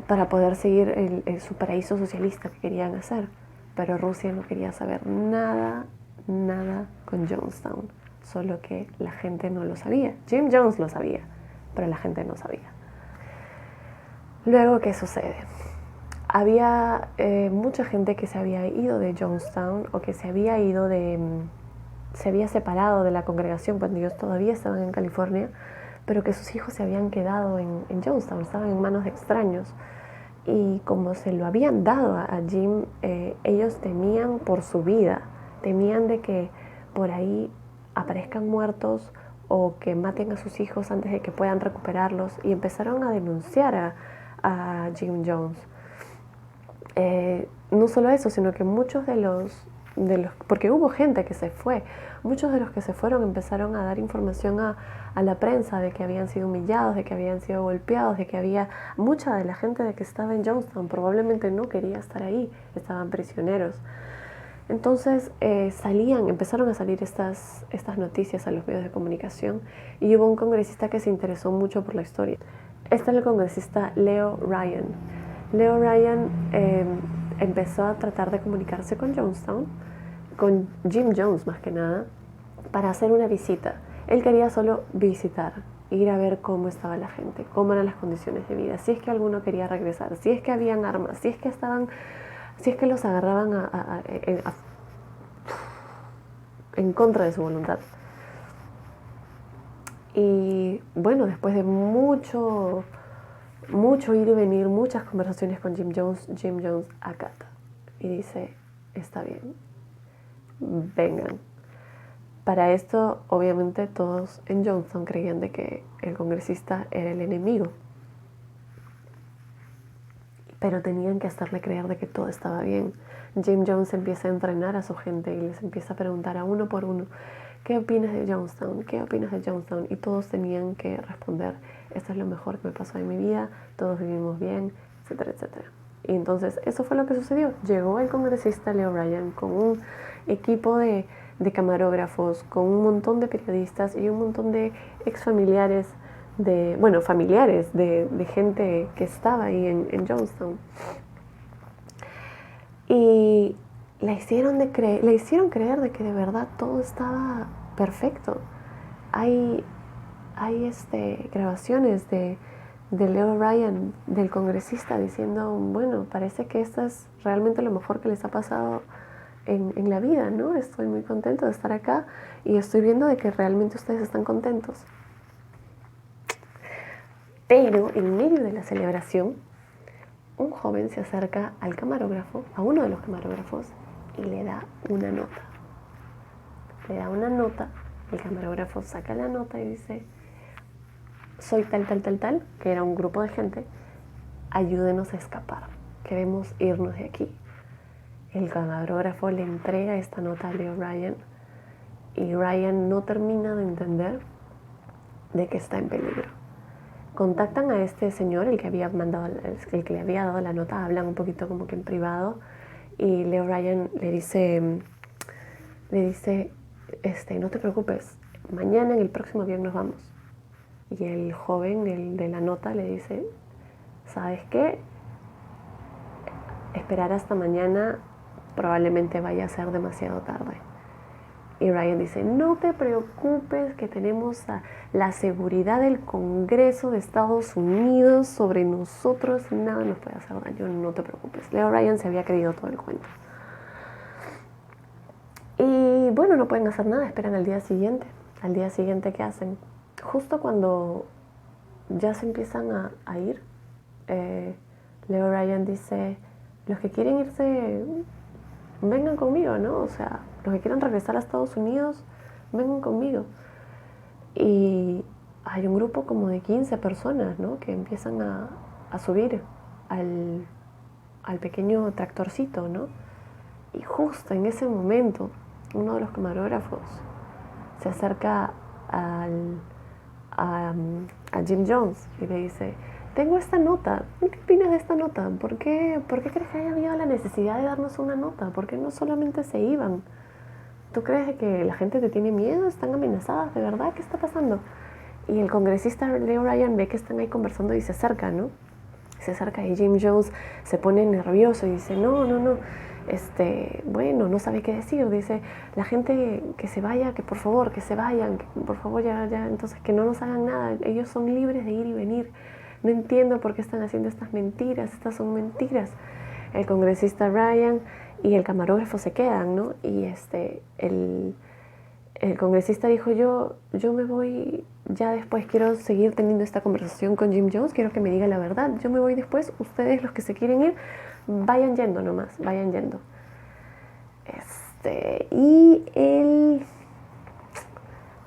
para poder seguir su paraíso socialista que querían hacer. Pero Rusia no quería saber nada con Jonestown, solo que la gente no lo sabía. Jim Jones lo sabía, pero la gente no sabía. Luego, ¿qué sucede? Había mucha gente que se había ido de Jonestown o que se había separado de la congregación cuando ellos todavía estaban en California, pero que sus hijos se habían quedado en Jonestown, estaban en manos de extraños. Y como se lo habían dado a Jim, ellos temían por su vida, temían de que por ahí aparezcan muertos o que maten a sus hijos antes de que puedan recuperarlos, y empezaron a denunciar a Jim Jones. No solo eso, sino que muchos de los, porque hubo gente que se fue, muchos de los que se fueron empezaron a dar información a la prensa de que habían sido humillados, de que habían sido golpeados, de que había mucha de la gente de que estaba en Jonestown probablemente no quería estar ahí, estaban prisioneros. Entonces empezaron a salir estas noticias a los medios de comunicación, y hubo un congresista que se interesó mucho por la historia. Este es el congresista Leo Ryan. Leo Ryan empezó a tratar de comunicarse con Jonestown, con Jim Jones más que nada, para hacer una visita. Él quería solo visitar, ir a ver cómo estaba la gente, cómo eran las condiciones de vida, si es que alguno quería regresar, si es que habían armas, si es que los agarraban en contra de su voluntad. Y bueno, después de mucho ir y venir, muchas conversaciones con Jim Jones acata y dice, está bien, vengan. Para esto, obviamente, todos en Jonestown creían de que el congresista era el enemigo, pero tenían que hacerle creer de que todo estaba bien. Jim Jones empieza a entrenar a su gente y les empieza a preguntar a uno por uno, ¿qué opinas de Jonestown? ¿Qué opinas de Jonestown? Y todos tenían que responder, esto es lo mejor que me pasó en mi vida, todos vivimos bien, etcétera, etcétera. Y entonces eso fue lo que sucedió. Llegó el congresista Leo Ryan con un equipo de camarógrafos, con un montón de periodistas y un montón de familiares de gente que estaba ahí en Jonestown. Y le hicieron creer de que de verdad todo estaba perfecto. Hay grabaciones de Leo Ryan, del congresista, diciendo, bueno, parece que esto es realmente lo mejor que les ha pasado en la vida, ¿no? Estoy muy contento de estar acá y estoy viendo de que realmente ustedes están contentos. Pero en medio de la celebración, un joven se acerca al camarógrafo, a uno de los camarógrafos, y le da una nota. El camarógrafo saca la nota y dice, soy tal, que era un grupo de gente, ayúdenos a escapar, queremos irnos de aquí. El camarógrafo le entrega esta nota a Leo Ryan y Ryan no termina de entender de que está en peligro. Contactan a este señor, el que le había dado la nota, hablan un poquito como que en privado, y Leo Ryan le dice, no te preocupes, mañana en el próximo avión nos vamos. Y el joven, el de la nota, le dice, ¿sabes qué? Esperar hasta mañana probablemente vaya a ser demasiado tarde. Y Ryan dice, no te preocupes, que tenemos la seguridad del Congreso de Estados Unidos sobre nosotros, nada nos puede hacer daño, no te preocupes. Leo Ryan se había creído todo el cuento. Y bueno, no pueden hacer nada, esperan al día siguiente. Al día siguiente, ¿qué hacen? Justo cuando ya se empiezan a ir, Leo Ryan dice, los que quieren irse, vengan conmigo, ¿no? O sea, los que quieran regresar a Estados Unidos, vengan conmigo. Y hay un grupo como de 15 personas, ¿no? Que empiezan a subir al pequeño tractorcito, ¿no? Y justo en ese momento, uno de los camarógrafos se acerca a Jim Jones y le dice, tengo esta nota, ¿qué opinas de esta nota? ¿Por qué crees que haya habido la necesidad de darnos una nota? ¿Por qué no solamente se iban? ¿Tú crees que la gente te tiene miedo? ¿Están amenazadas? ¿De verdad? ¿Qué está pasando? Y el congresista Leo Ryan ve que están ahí conversando y se acerca, ¿no? se acerca y Jim Jones se pone nervioso y dice, no, bueno, no sabe qué decir, dice, la gente que se vaya, que por favor, que se vayan, que por favor ya, entonces que no nos hagan nada, ellos son libres de ir y venir, no entiendo por qué están haciendo estas mentiras, estas son mentiras. El congresista Ryan y el camarógrafo se quedan, ¿no? Y el congresista dijo, yo me voy ya después, quiero seguir teniendo esta conversación con Jim Jones, quiero que me diga la verdad, yo me voy después, ustedes los que se quieren ir, vayan yendo nomás, vayan yendo. Y el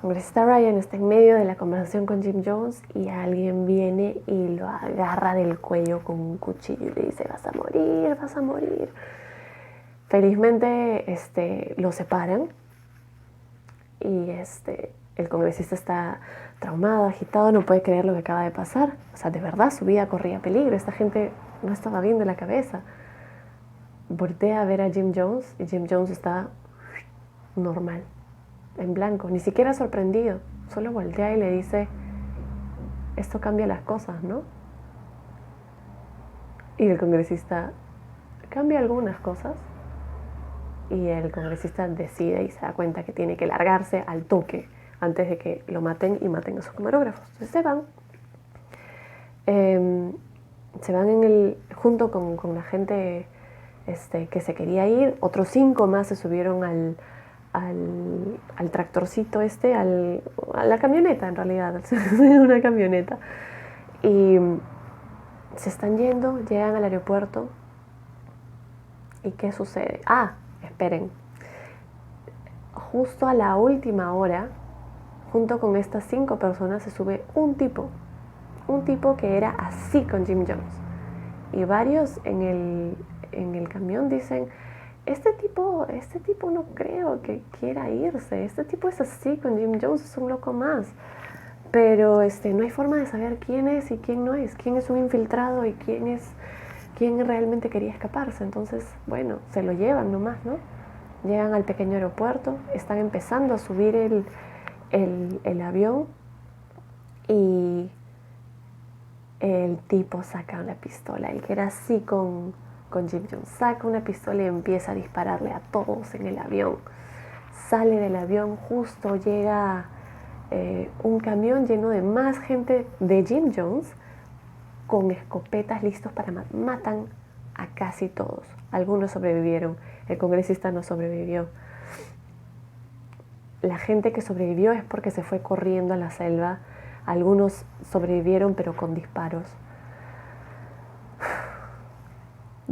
congresista Ryan está en medio de la conversación con Jim Jones y alguien viene y lo agarra del cuello con un cuchillo y le dice, vas a morir, vas a morir. Felizmente lo separan y el congresista está traumado, agitado, no puede creer lo que acaba de pasar. O sea, de verdad su vida corría peligro, esta gente no estaba bien de la cabeza. Voltea a ver a Jim Jones y Jim Jones está normal, en blanco, ni siquiera sorprendido, solo voltea y le dice, esto cambia las cosas, ¿no? Y el congresista cambia algunas cosas y el congresista decide y se da cuenta que tiene que largarse al toque antes de que lo maten y maten a sus camarógrafos. Entonces se van junto con la gente que se quería ir, otros 5 más se subieron al tractorcito a la camioneta en realidad, una camioneta. Y se están yendo, llegan al aeropuerto. ¿Y qué sucede? Esperen. Justo a la última hora, junto con estas 5 personas, se sube un tipo que era así con Jim Jones. Y varios en el camión dicen, este tipo no creo que quiera irse, este tipo es así con Jim Jones, es un loco más. Pero no hay forma de saber quién es y quién no es, quién es un infiltrado y quién realmente quería escaparse. Entonces, bueno, se lo llevan nomás, ¿no? Llegan al pequeño aeropuerto, están empezando a subir el avión y el tipo saca una pistola, el que era así con Jim Jones, saca una pistola y empieza a dispararle a todos en el avión. Sale del avión, justo llega un camión lleno de más gente de Jim Jones con escopetas listos para matan a casi todos. Algunos sobrevivieron, el congresista no sobrevivió. La gente que sobrevivió es porque se fue corriendo a la selva. Algunos sobrevivieron pero con disparos.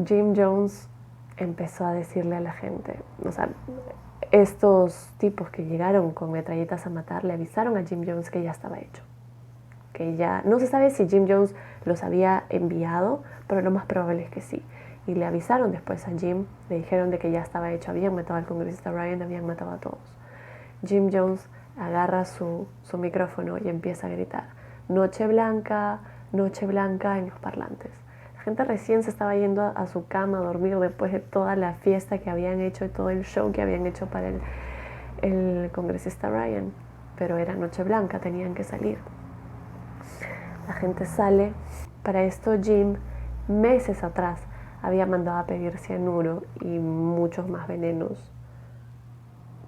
Jim Jones empezó a decirle a la gente, o sea, estos tipos que llegaron con metralletas a matar le avisaron a Jim Jones que ya estaba hecho. Que ya, no se sabe si Jim Jones los había enviado, pero lo más probable es que sí. Y le avisaron después a Jim, le dijeron de que ya estaba hecho, habían matado al congresista Ryan, habían matado a todos. Jim Jones agarra su micrófono y empieza a gritar, noche blanca en los parlantes. La gente recién se estaba yendo a su cama a dormir después de toda la fiesta que habían hecho y todo el show que habían hecho para el congresista Ryan. Pero era noche blanca, tenían que salir. La gente sale. Para esto Jim, meses atrás, había mandado a pedir cianuro y muchos más venenos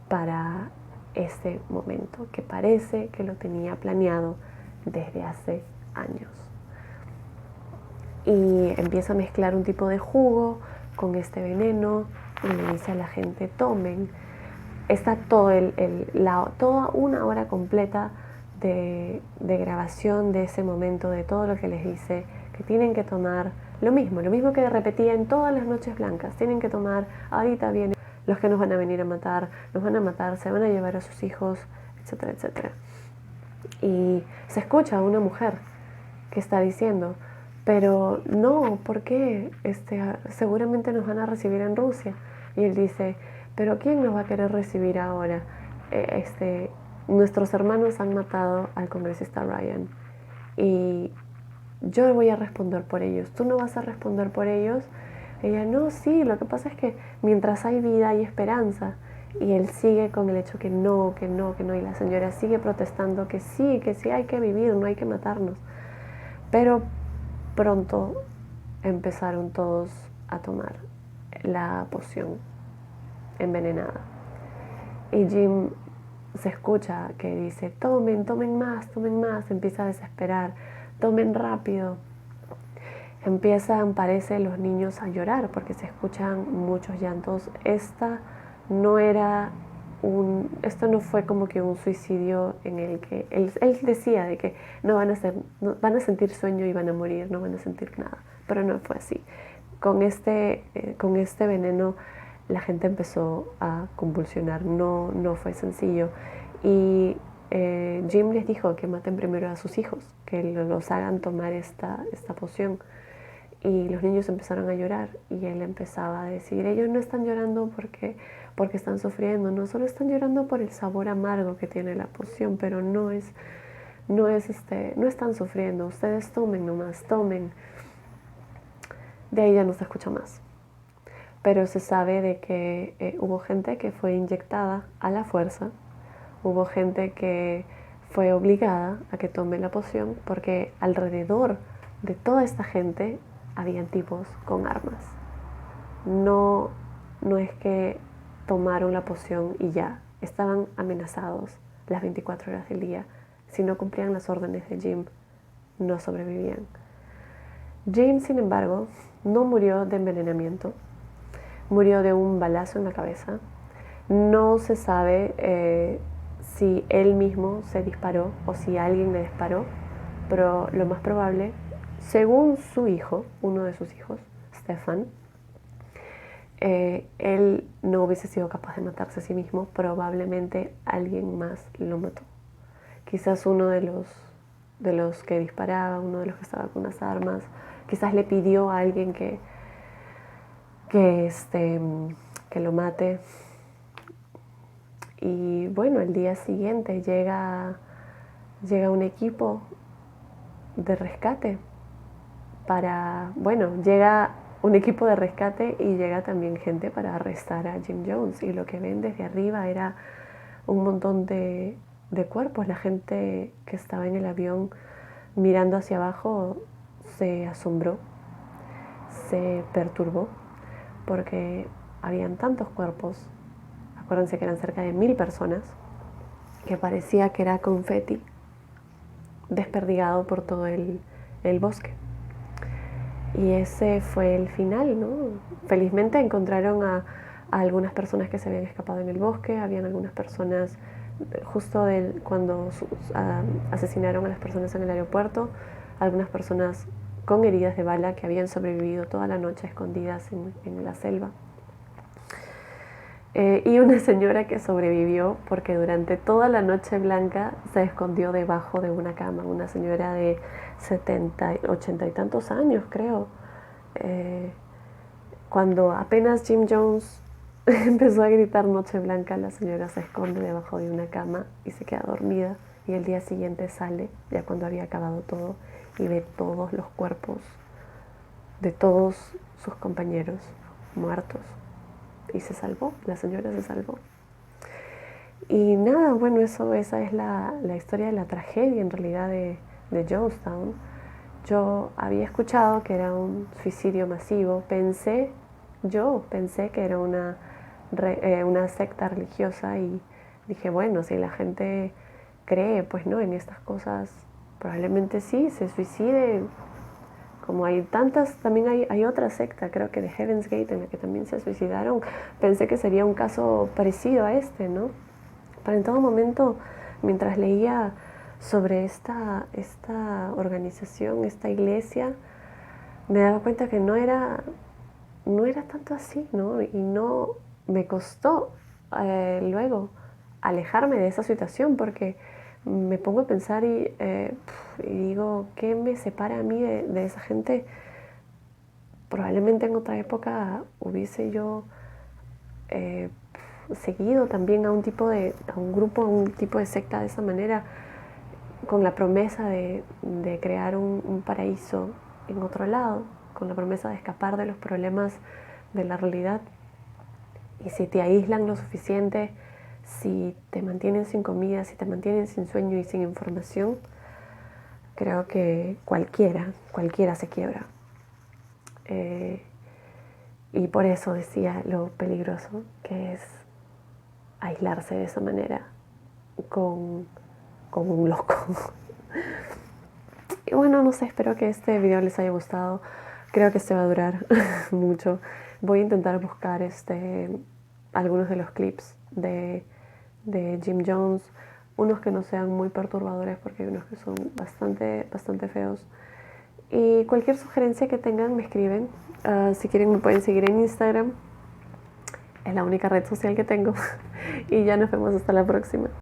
para este momento, que parece que lo tenía planeado desde hace años. Y empieza a mezclar un tipo de jugo con este veneno y le dice a la gente, tomen. Está toda una hora completa de grabación de ese momento, de todo lo que les dice, que tienen que tomar lo mismo que repetía en todas las noches blancas. Tienen que tomar, ahorita vienen los que nos van a venir a matar, nos van a matar, se van a llevar a sus hijos, etcétera, etcétera. Y se escucha a una mujer que está diciendo, pero no, ¿por qué? Seguramente nos van a recibir en Rusia. Y él dice, pero ¿quién nos va a querer recibir ahora? Nuestros hermanos han matado al congresista Ryan y yo voy a responder por ellos. ¿Tú no vas a responder por ellos? Ella, no, sí, lo que pasa es que mientras hay vida hay esperanza. Y él sigue con el hecho que no. Y la señora sigue protestando que sí hay que vivir, no hay que matarnos. Pero pronto empezaron todos a tomar la poción envenenada. Y Jim se escucha que dice, tomen, tomen más, empieza a desesperar, tomen rápido. Empiezan, parece, los niños a llorar porque se escuchan muchos llantos. Esto no fue como que un suicidio en el que él decía de que van a sentir sueño y van a morir, no van a sentir nada, pero no fue así. Con este veneno la gente empezó a convulsionar, no fue sencillo. Y Jim les dijo que maten primero a sus hijos, que los hagan tomar esta poción. Y los niños empezaron a llorar y él empezaba a decir, ellos no están llorando porque están sufriendo, no, solo están llorando por el sabor amargo que tiene la poción, pero no están sufriendo, ustedes tomen nomás, tomen. De ahí ya no se escucha más. Pero se sabe de que hubo gente que fue inyectada a la fuerza, hubo gente que fue obligada a que tome la poción, porque alrededor de toda esta gente habían tipos con armas. No es que tomaron la poción y ya, estaban amenazados las 24 horas del día. Si no cumplían las órdenes de Jim, no sobrevivían. Jim, sin embargo, no murió de envenenamiento, murió de un balazo en la cabeza. No se sabe si él mismo se disparó o si alguien le disparó, pero lo más probable, según su hijo, uno de sus hijos, Stefan, él no hubiese sido capaz de matarse a sí mismo, probablemente alguien más lo mató. Quizás uno de los que disparaba, uno de los que estaba con las armas, quizás le pidió a alguien que lo mate. Y bueno, el día siguiente llega un equipo de rescate llega un equipo de rescate y llega también gente para arrestar a Jim Jones, y lo que ven desde arriba era un montón de cuerpos. La gente que estaba en el avión mirando hacia abajo se asombró, se perturbó, porque habían tantos cuerpos. Acuérdense que eran cerca de 1000 personas, que parecía que era confeti desperdigado por todo el bosque. Y ese fue el final, ¿no? Felizmente encontraron a algunas personas que se habían escapado en el bosque. Habían algunas personas, justo cuando asesinaron a las personas en el aeropuerto, algunas personas con heridas de bala que habían sobrevivido toda la noche escondidas en la selva. Y una señora que sobrevivió porque durante toda la noche blanca se escondió debajo de una cama, una señora de 70, 80 y tantos años, creo. Cuando apenas Jim Jones empezó a gritar Noche Blanca, la señora se esconde debajo de una cama y se queda dormida, y el día siguiente sale, ya cuando había acabado todo, y ve todos los cuerpos de todos sus compañeros muertos. Y se salvó, la señora se salvó. Y nada, bueno, esa es la historia de la tragedia en realidad de Jonestown. Yo había escuchado que era un suicidio masivo. Pensé que era una secta religiosa, y dije, bueno, si la gente cree, pues no, en estas cosas, probablemente sí, se suicide. Como hay tantas, también hay otra secta, creo que de Heaven's Gate, en la que también se suicidaron. Pensé que sería un caso parecido a este, ¿no? Pero en todo momento, mientras leía sobre esta organización, esta iglesia, me daba cuenta que no era tanto así, ¿no? Y no me costó luego alejarme de esa situación, porque me pongo a pensar y digo, ¿qué me separa a mí de esa gente? Probablemente en otra época hubiese yo seguido también a un grupo, a un tipo de secta de esa manera, con la promesa de crear un paraíso en otro lado, con la promesa de escapar de los problemas de la realidad. Y si te aíslan lo suficiente, si te mantienen sin comida, si te mantienen sin sueño y sin información, creo que cualquiera se quiebra. Y por eso decía lo peligroso que es aislarse de esa manera con un loco. Y bueno, no sé, espero que este video les haya gustado. Creo que este va a durar mucho. Voy a intentar buscar algunos de los clips de Jim Jones, unos que no sean muy perturbadores porque hay unos que son bastante feos. Y cualquier sugerencia que tengan me escriben. Si quieren me pueden seguir en Instagram. Es la única red social que tengo. Y ya nos vemos hasta la próxima.